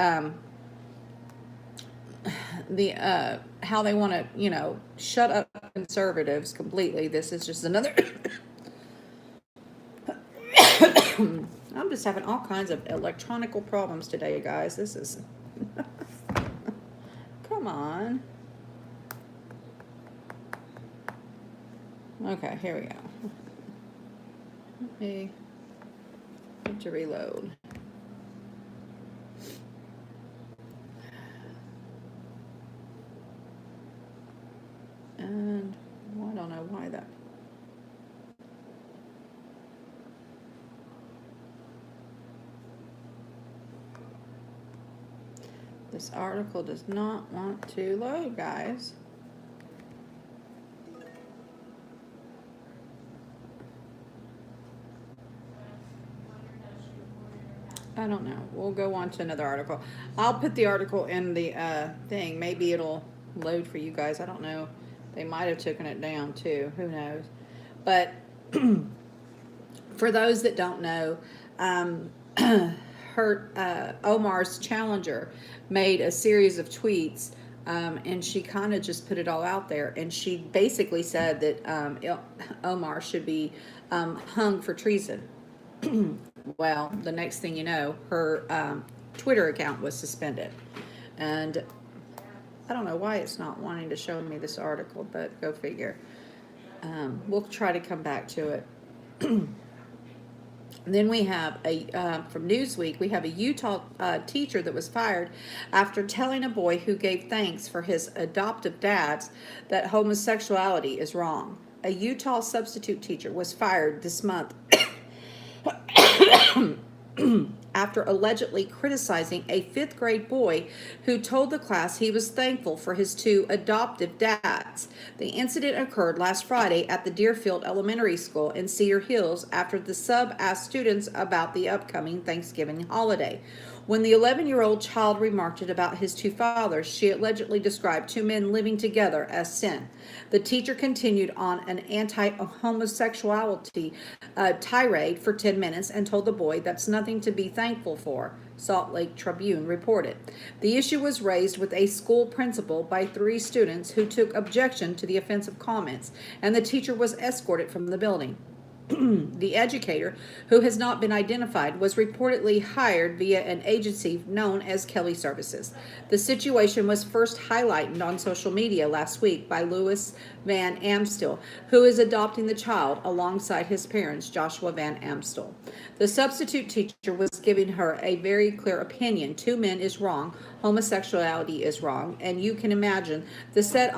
how they want to, shut up conservatives completely. This is just another I'm just having all kinds of electronical problems today, guys. This is come on. Okay, here we go. Let me have to reload. And I don't know why that. This article does not want to load, guys. I don't know. We'll go on to another article. I'll put the article in the thing. Maybe it'll load for you guys. I don't know. They might have taken it down too. Who knows? But for those that don't know, Omar's challenger made a series of tweets, and she kind of just put it all out there. And she basically said that Omar should be hung for treason. Well, the next thing you know, her Twitter account was suspended. And I don't know why it's not wanting to show me this article, but go figure. We'll try to come back to it. Then we have from Newsweek, we have a Utah teacher that was fired after telling a boy who gave thanks for his adoptive dad's that homosexuality is wrong. A Utah substitute teacher was fired this month after allegedly criticizing a fifth grade boy who told the class he was thankful for his two adoptive dads. The incident occurred last Friday at the Deerfield Elementary School in Cedar Hills after the sub asked students about the upcoming Thanksgiving holiday. When the 11-year-old child remarked about his two fathers, she allegedly described two men living together as sin. The teacher continued on an anti-homosexuality tirade for 10 minutes and told the boy that's nothing to be thankful for, Salt Lake Tribune reported. The issue was raised with a school principal by 3 students who took objection to the offensive comments, and the teacher was escorted from the building. The educator, who has not been identified, was reportedly hired via an agency known as Kelly Services. The situation was first highlighted on social media last week by Louis Van Amstel, who is adopting the child alongside his parents, Joshua Van Amstel. The substitute teacher was giving her a very clear opinion. 2 men is wrong, homosexuality is wrong, and you can imagine the set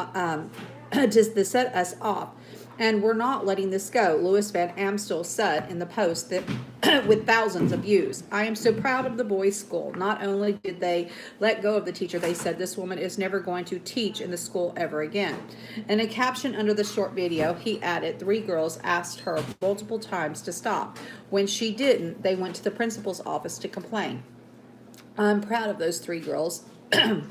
us off. And we're not letting this go, Louis Van Amstel said in the post that with thousands of views. I am so proud of the boys' school. Not only did they let go of the teacher, they said this woman is never going to teach in the school ever again. In a caption under the short video, he added 3 girls asked her multiple times to stop. When she didn't, they went to the principal's office to complain. I'm proud of those 3 girls. And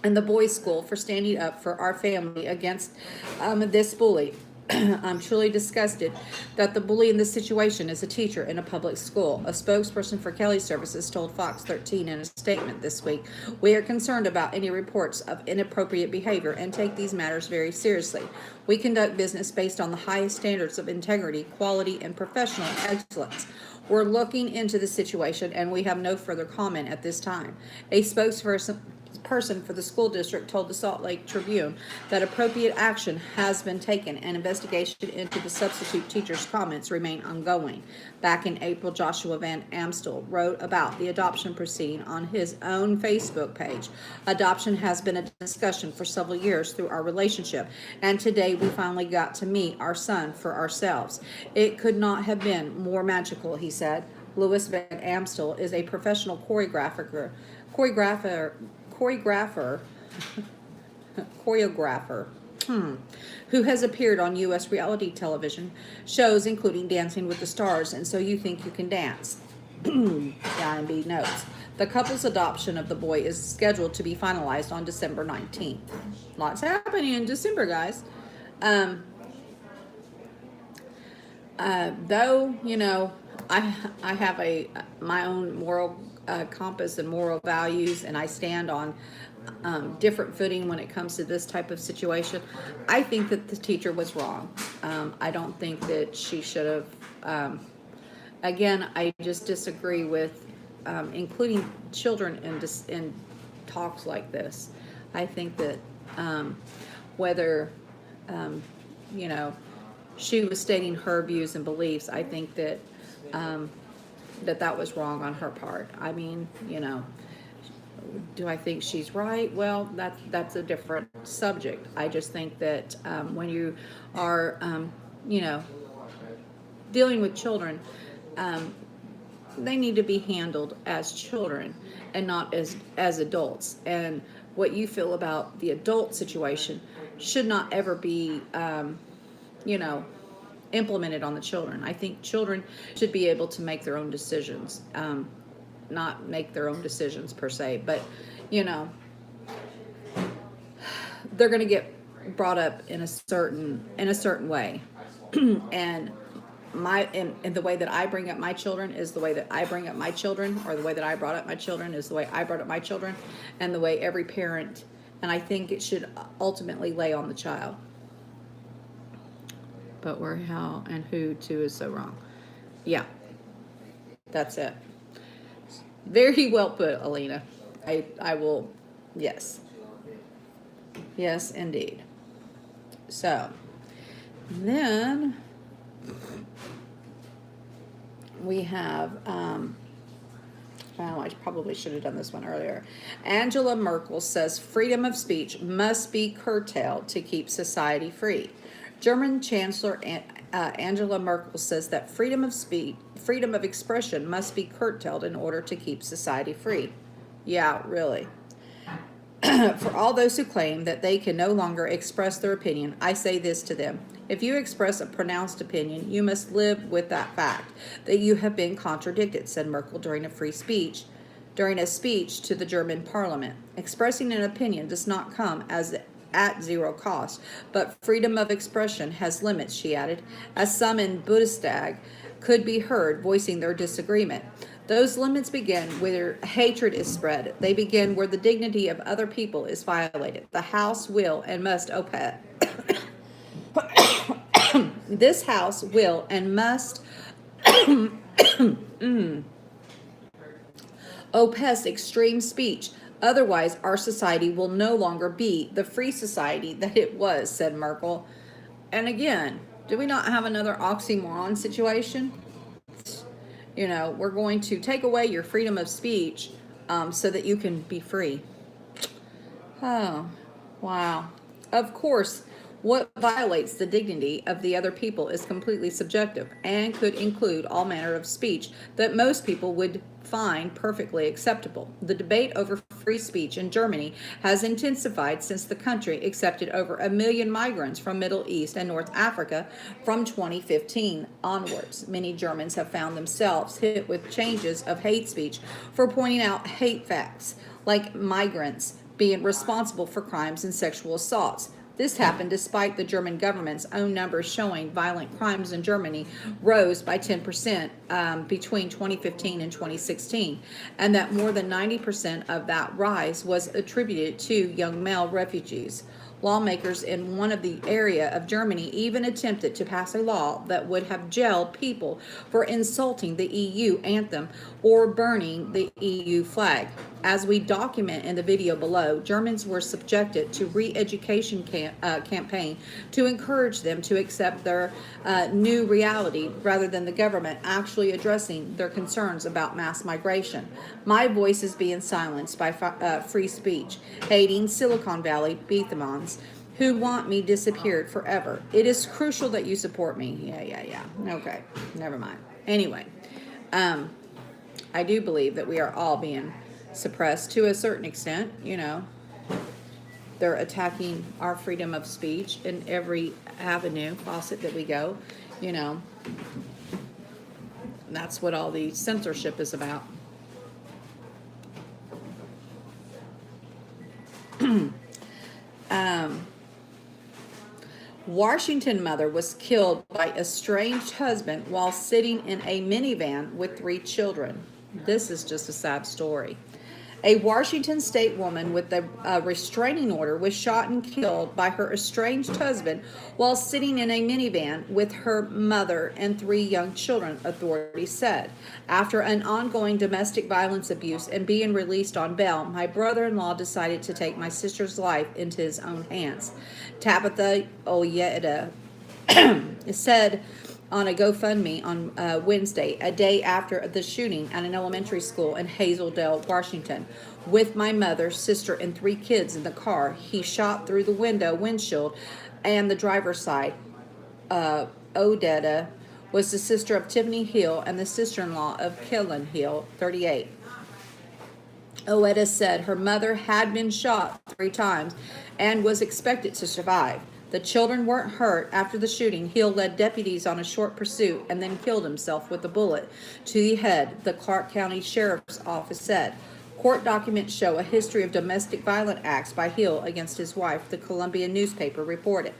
the boys' school for standing up for our family against this bully. I'm truly disgusted that the bully in this situation is a teacher in a public school. A spokesperson for Kelly Services told Fox 13 in a statement this week, "We are concerned about any reports of inappropriate behavior and take these matters very seriously. We conduct business based on the highest standards of integrity, quality, and professional excellence. We're looking into the situation and we have no further comment at this time." A spokesperson for the school district told the Salt Lake Tribune that appropriate action has been taken and investigation into the substitute teacher's comments remain ongoing. Back in April, Joshua Van Amstel wrote about the adoption proceeding on his own Facebook page. Adoption has been a discussion for several years through our relationship, and today we finally got to meet our son for ourselves. It could not have been more magical, he said. Louis Van Amstel is a professional choreographer who has appeared on U.S. reality television shows including Dancing with the Stars and So You Think You Can Dance. IMB notes. The couple's adoption of the boy is scheduled to be finalized on December 19th. Lots happening in December, guys. Though, you know, I have my own moral compass and moral values, and I stand on different footing when it comes to this type of situation. I think that the teacher was wrong. I don't think that she should have. Again, I just disagree with including children in talks like this. I think that whether you know, she was stating her views and beliefs, I think that that was wrong on her part. I mean, you know, do I think she's right? Well, that's a different subject. I just think that when you are, you know, dealing with children, they need to be handled as children and not as adults. And what you feel about the adult situation should not ever be, you know, implemented on the children. I think children should be able to make their own decisions, not make their own decisions per se, but you know, they're going to get brought up in a certain way, and the way that I bring up my children is the way that I bring up my children, or the way that I brought up my children is the way I brought up my children, and the way every parent, and I think it should ultimately lay on the child. But where, how, and who to is so wrong. Yeah, that's it. Very well put, Alina. I will, yes. Yes, indeed. So, then we have, well, I probably should have done this one earlier. Angela Merkel says freedom of speech must be curtailed to keep society free. German Chancellor Angela Merkel says that freedom of speech, freedom of expression must be curtailed in order to keep society free. Yeah, really. For all those who claim that they can no longer express their opinion, I say this to them. If you express a pronounced opinion, you must live with that fact that you have been contradicted, said Merkel during a speech to the German parliament. Expressing an opinion does not come at zero cost, but freedom of expression has limits, she added, as some in Bundestag could be heard voicing their disagreement. Those limits begin where hatred is spread. They begin where the dignity of other people is violated. The House will and must this House will and must oppress extreme speech. Otherwise, our society will no longer be the free society that it was, said Merkel. And again, do we not have another oxymoron situation? You know, we're going to take away your freedom of speech so that you can be free. Oh, wow. Of course, what violates the dignity of the other people is completely subjective and could include all manner of speech that most people would find perfectly acceptable. The debate over free speech in Germany has intensified since the country accepted over 1 million migrants from Middle East and North Africa from 2015 onwards. Many Germans have found themselves hit with changes of hate speech for pointing out hate facts, like migrants being responsible for crimes and sexual assaults. This happened despite the German government's own numbers showing violent crimes in Germany rose by 10% between 2015 and 2016, and that more than 90% of that rise was attributed to young male refugees. Lawmakers in one of the area of Germany even attempted to pass a law that would have jailed people for insulting the EU anthem or burning the EU flag. As we document in the video below, Germans were subjected to re-education campaign to encourage them to accept their new reality rather than the government actually addressing their concerns about mass migration. My voice is being silenced by free speech, hating Silicon Valley Beathamons who want me disappeared forever. It is crucial that you support me. Yeah. Okay, never mind. Anyway, I do believe that we are all being suppressed to a certain extent. You know, they're attacking our freedom of speech in every avenue, faucet that we go. You know, that's what all the censorship is about. Washington mother was killed by estranged husband while sitting in a minivan with 3 children. This is just a sad story. A Washington state woman with a restraining order was shot and killed by her estranged husband while sitting in a minivan with her mother and 3 young children, authorities said. After an ongoing domestic violence abuse and being released on bail, my brother-in-law decided to take my sister's life into his own hands. Tabitha Oyeda said on a GoFundMe on Wednesday, a day after the shooting at an elementary school in Hazeldale, Washington. With my mother, sister, and 3 kids in the car, he shot through the windshield and the driver's side. Odetta was the sister of Tiffany Hill and the sister-in-law of Killen Hill, 38. Oetta said her mother had been shot 3 times and was expected to survive. The children weren't hurt. After the shooting, Hill led deputies on a short pursuit and then killed himself with a bullet to the head, the Clark County Sheriff's Office said. Court documents show a history of domestic violent acts by Hill against his wife, the Columbia newspaper reported.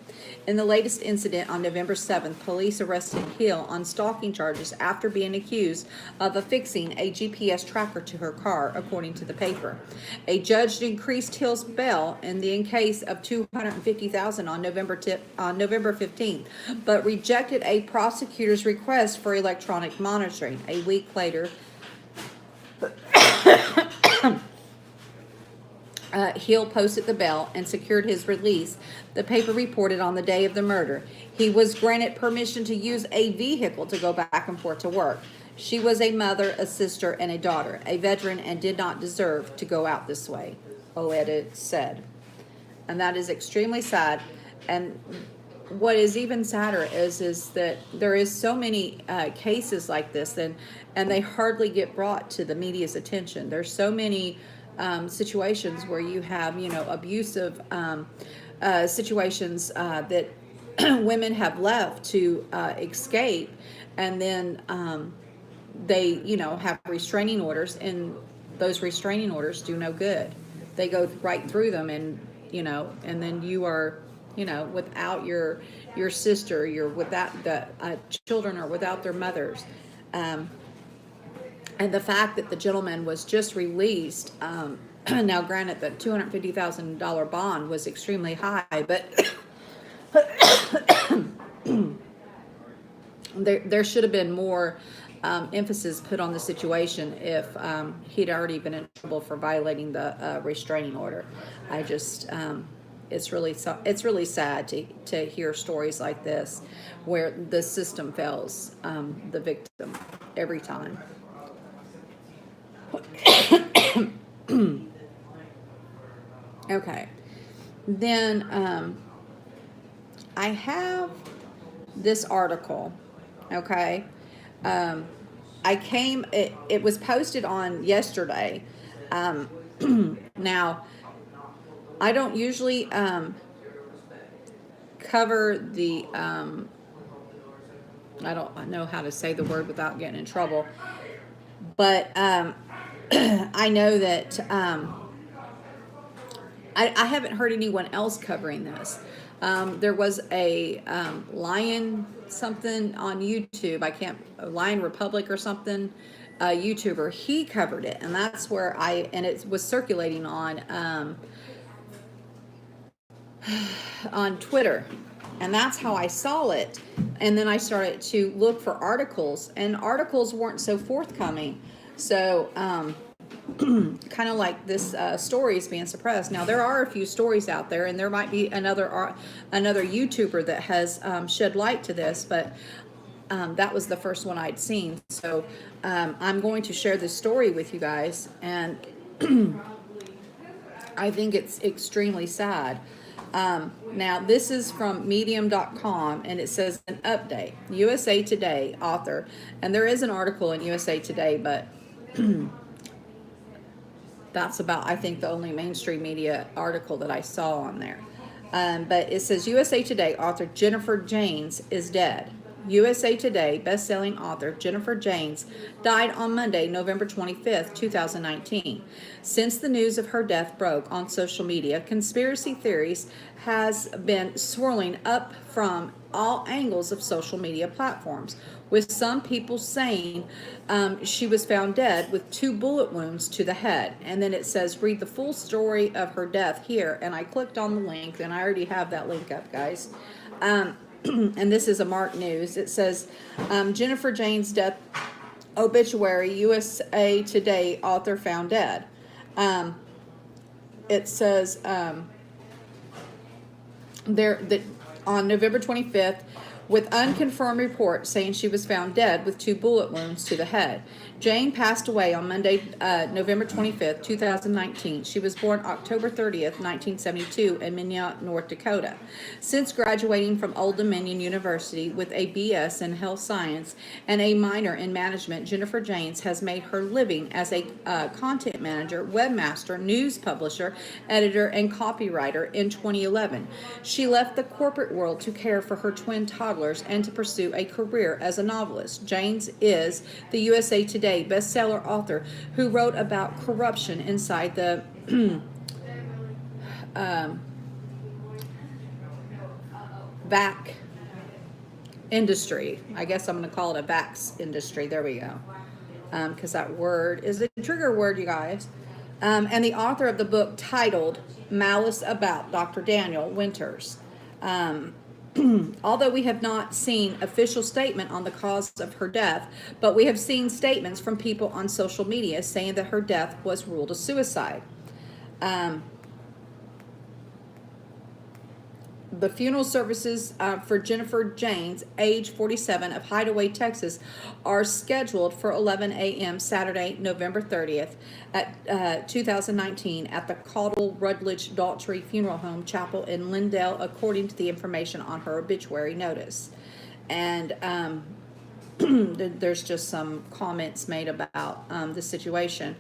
In the latest incident on November 7th, police arrested Hill on stalking charges after being accused of affixing a GPS tracker to her car, according to the paper. A judge increased Hill's bail in the case of $250,000 on November 15th, but rejected a prosecutor's request for electronic monitoring. A week later, Hill posted the bail and secured his release. The paper reported on the day of the murder. He was granted permission to use a vehicle to go back and forth to work. She was a mother, a sister, and a daughter, a veteran, and did not deserve to go out this way, Oeda said. And that is extremely sad. And what is even sadder is that there is so many cases like this, and they hardly get brought to the media's attention. There's so many situations where you have, abusive situations that women have left to escape, and then they, have restraining orders, and those restraining orders do no good. They go right through them, and and then you are, without your sister, you're without the children are without their mothers. And the fact that the gentleman was just released, now granted the $250,000 bond was extremely high, but there should have been more emphasis put on the situation if he'd already been in trouble for violating the restraining order. I just, it's really sad to hear stories like this where the system fails the victim every time. Okay, then I have this article. Okay, it was posted on yesterday. Now, I don't usually cover the I don't know how to say the word without getting in trouble, but I know that I haven't heard anyone else covering this. There was a Lion something on YouTube. Lion Republic or something, a YouTuber. He covered it, and that's where and it was circulating on Twitter, and that's how I saw it. And then I started to look for articles, and articles weren't so forthcoming. So kind of like this story is being suppressed. Now there are a few stories out there, and there might be another YouTuber that has shed light to this, but that was the first one I'd seen. So I'm going to share this story with you guys, and I think it's extremely sad. Now this is from medium.com, and it says an update. USA Today author, and there is an article in USA Today, but that's about, I think, the only mainstream media article that I saw on there. But it says USA Today author Jennifer Janes is dead. USA Today best-selling author Jennifer Janes died on Monday, November 25th, 2019. Since the news of her death broke on social media, conspiracy theories has been swirling up from all angles of social media platforms, with some people saying she was found dead with 2 bullet wounds to the head. And then it says, read the full story of her death here. And I clicked on the link, and I already have that link up, guys. And this is a Mark News. It says, Jennifer Jane's death obituary, USA Today author found dead. It says on November 25th, with unconfirmed reports saying she was found dead with 2 bullet wounds to the head. Jane passed away on Monday, November 25th, 2019. She was born October 30th, 1972 in Minot, North Dakota. Since graduating from Old Dominion University with a BS in health science and a minor in management, Jennifer Janes has made her living as a content manager, webmaster, news publisher, editor, and copywriter in 2011. She left the corporate world to care for her twin toddlers and to pursue a career as a novelist. Janes is the USA Today bestseller author who wrote about corruption inside the vac industry. I guess I'm going to call it a vax industry. There we go. Because that word is a trigger word, you guys. And the author of the book titled Malice About Dr. Daniel Winters. Although we have not seen official statement on the cause of her death, but we have seen statements from people on social media saying that her death was ruled a suicide. The funeral services for Jennifer Janes, age 47, of Hideaway, Texas, are scheduled for 11 a.m. Saturday, November 30th, at 2019, at the Caudle Rutledge Daltrey Funeral Home Chapel in Lindale, according to the information on her obituary notice. And there's just some comments made about the situation,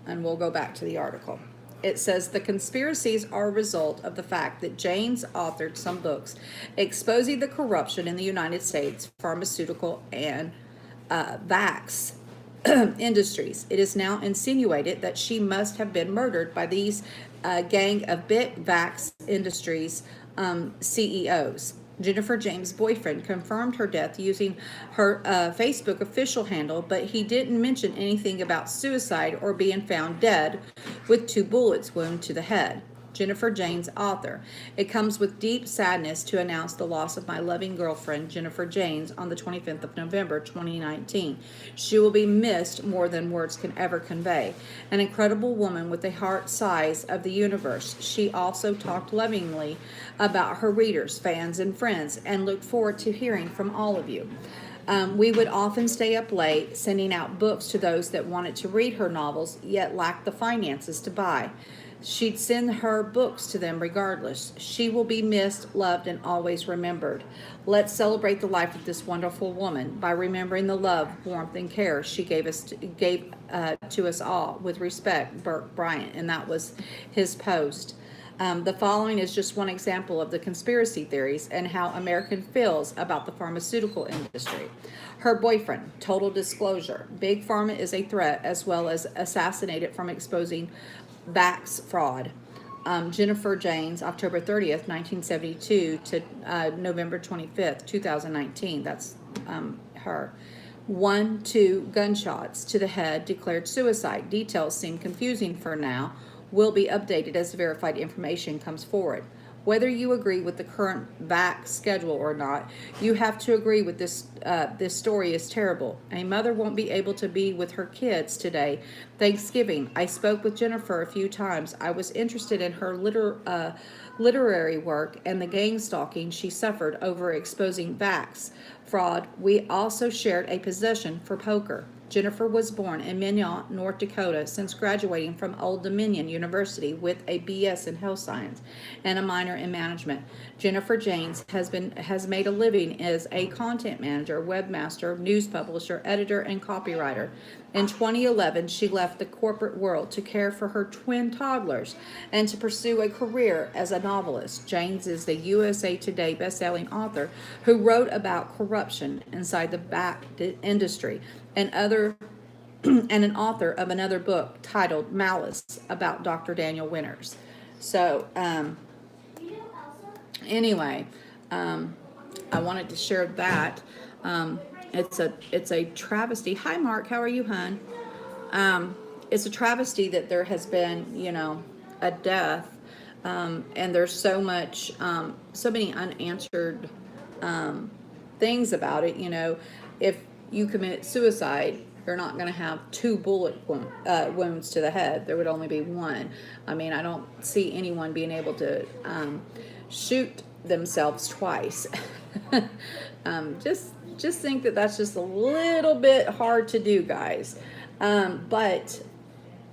and we'll go back to the article. It says the conspiracies are a result of the fact that Janes authored some books exposing the corruption in the United States pharmaceutical and vax industries. It is now insinuated that she must have been murdered by these gang of big vax industries CEOs. Jennifer James' boyfriend confirmed her death using her Facebook official handle, but he didn't mention anything about suicide or being found dead with 2 bullets wound to the head. Jennifer Janes, author. It comes with deep sadness to announce the loss of my loving girlfriend, Jennifer Janes, on the 25th of November, 2019. She will be missed more than words can ever convey. An incredible woman with the heart size of the universe. She also talked lovingly about her readers, fans, and friends, and looked forward to hearing from all of you. We would often stay up late, sending out books to those that wanted to read her novels, yet lacked the finances to buy. She'd send her books to them regardless. She will be missed, loved, and always remembered. Let's celebrate the life of this wonderful woman by remembering the love, warmth, and care she gave to us all. With respect, Burke Bryant. And that was his post. The following is just one example of the conspiracy theories and how American feels about the pharmaceutical industry. Her boyfriend, total disclosure. Big Pharma is a threat, as well as assassinated from exposing vax fraud. Jennifer Janes, October 30th, 1972 to November 25th, 2019. That's her. 2 gunshots to the head, declared suicide. Details seem confusing for now. Will be updated as verified information comes forward. Whether you agree with the current vax schedule or not, you have to agree with this. This story is terrible. A mother won't be able to be with her kids today. Thanksgiving. I spoke with Jennifer a few times. I was interested in her literary work and the gang stalking she suffered over exposing vax fraud. We also shared a passion for poker. Jennifer was born in Minot, North Dakota, since graduating from Old Dominion University with a BS in health science and a minor in management. Jennifer Janes has made a living as a content manager, webmaster, news publisher, editor, and copywriter. In 2011, she left the corporate world to care for her twin toddlers and to pursue a career as a novelist. Janes is the USA Today bestselling author who wrote about corruption inside the vax industry and an author of another book titled Malice about Dr. Daniel Winters. So anyway, I wanted to share that. It's a travesty. Hi, Mark. How are you, hon? It's a travesty that there has been, a death, and there's so many unanswered things about it. If you commit suicide, you're not going to have 2 bullet wounds to the head. There would only be 1. I mean, I don't see anyone being able to shoot themselves twice. Just think that that's just a little bit hard to do, guys. But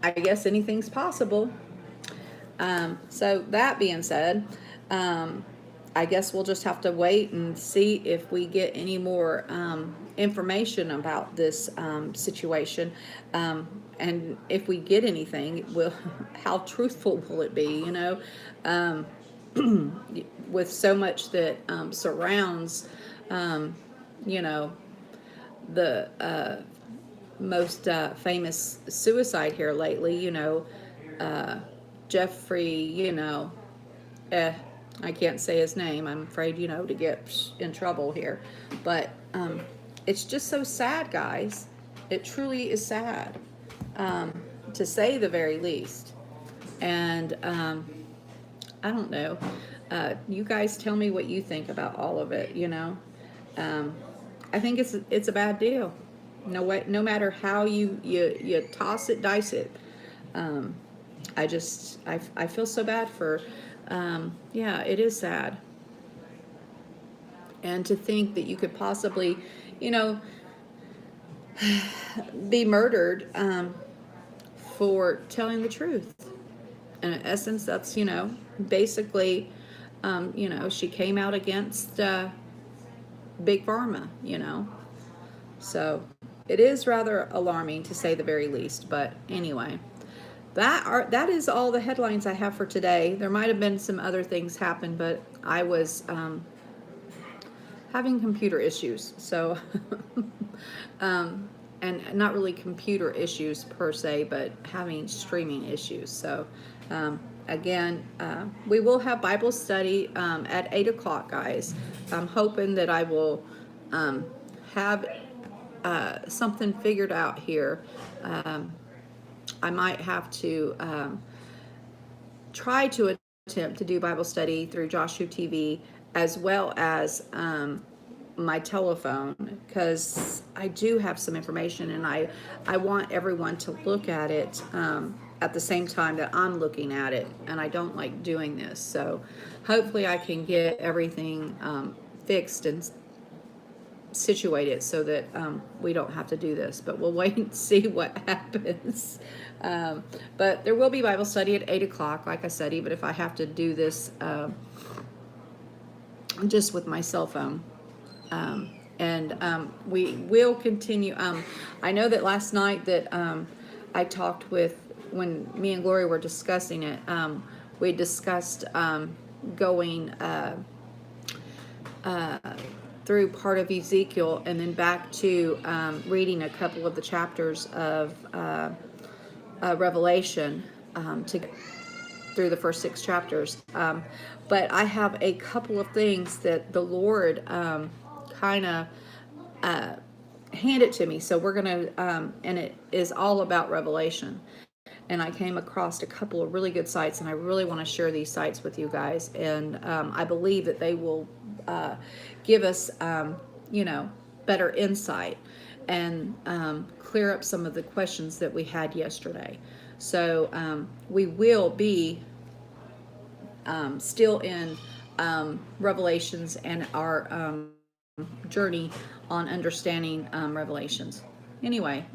I guess anything's possible. So that being said, I guess we'll just have to wait and see if we get any more information about this situation. And if we get anything, how truthful will it be, with so much that surrounds, the most famous suicide here lately, Jeffrey, I can't say his name. I'm afraid, to get in trouble here. But it's just so sad, guys. It truly is sad, to say the very least. And I don't know. You guys tell me what you think about all of it, I think it's a bad deal. No matter how you toss it, dice it. I feel so bad for Yeah, it is sad. And to think that you could possibly, you know, be murdered for telling the truth. And in essence, that's, basically, she came out against Big Pharma, So it is rather alarming to say the very least. But anyway, that is all the headlines I have for today. There might have been some other things happen, but I was having computer issues. So, and not really computer issues per se, but having streaming issues. So, again, we will have Bible study at 8 o'clock, guys. I'm hoping that I will have something figured out here. I might have to try to attempt to do Bible study through Joshua TV as well as my telephone, because I do have some information and I want everyone to look at it at the same time that I'm looking at it, and I don't like doing this. So hopefully I can get everything fixed and situated so that we don't have to do this, but we'll wait and see what happens. But there will be Bible study at 8 o'clock, like I said, even if I have to do this just with my cell phone. And we will continue. I know that last night that I talked with, when me and Gloria were discussing it, we discussed going through part of Ezekiel and then back to reading a couple of the chapters of Revelation to get through the first 6 chapters. But I have a couple of things that the Lord kind of handed to me. So we're going to, and it is all about Revelation. And I came across a couple of really good sites, and I really want to share these sites with you guys. And I believe that they will give us, better insight and clear up some of the questions that we had yesterday. So we will be still in Revelations and our journey on understanding Revelations. Anyway,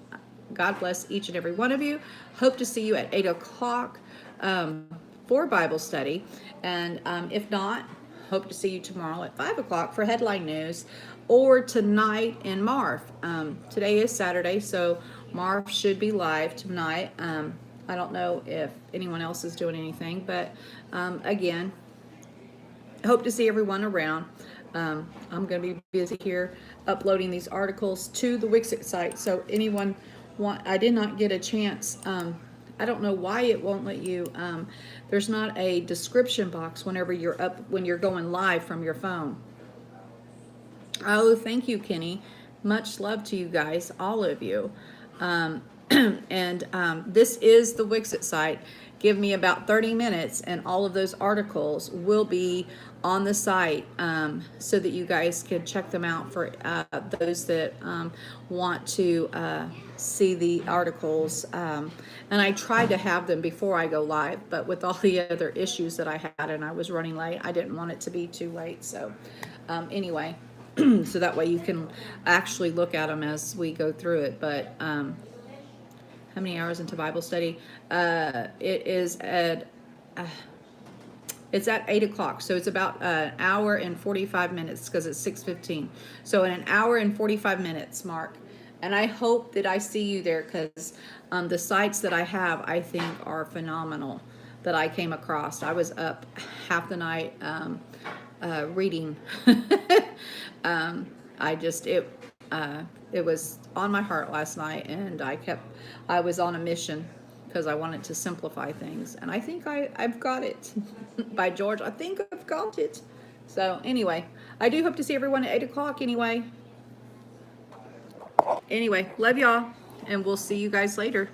God bless each and every one of you. Hope to see you at 8 o'clock for Bible study. And if not, hope to see you tomorrow at 5 o'clock for headline news, or tonight in Marv. Today is Saturday, so Marv should be live tonight. I don't know if anyone else is doing anything, but again, hope to see everyone around. I'm going to be busy here uploading these articles to the Wixit site. So anyone I did not get a chance. I don't know why it won't let you. There's not a description box when you're going live from your phone. Oh, thank you, Kenny. Much love to you guys, all of you. And this is the Wixit site. Give me about 30 minutes and all of those articles will be on the site, so that you guys can check them out for those that want to see the articles. And I tried to have them before I go live, but with all the other issues that I had and I was running late, I didn't want it to be too late. So anyway, so that way you can actually look at them as we go through it. But how many hours into Bible study? It is at it's at 8 o'clock, so it's about an hour and 45 minutes because it's 6:15. So in an hour and 45 minutes, Mark. And I hope that I see you there, because the sites that I have, I think, are phenomenal that I came across. I was up half the night reading. It was on my heart last night, and I was on a mission because I wanted to simplify things, and I think I've got it. By George, I think I've got it. So anyway, I do hope to see everyone at 8 o'clock anyway. Love y'all, and we'll see you guys later.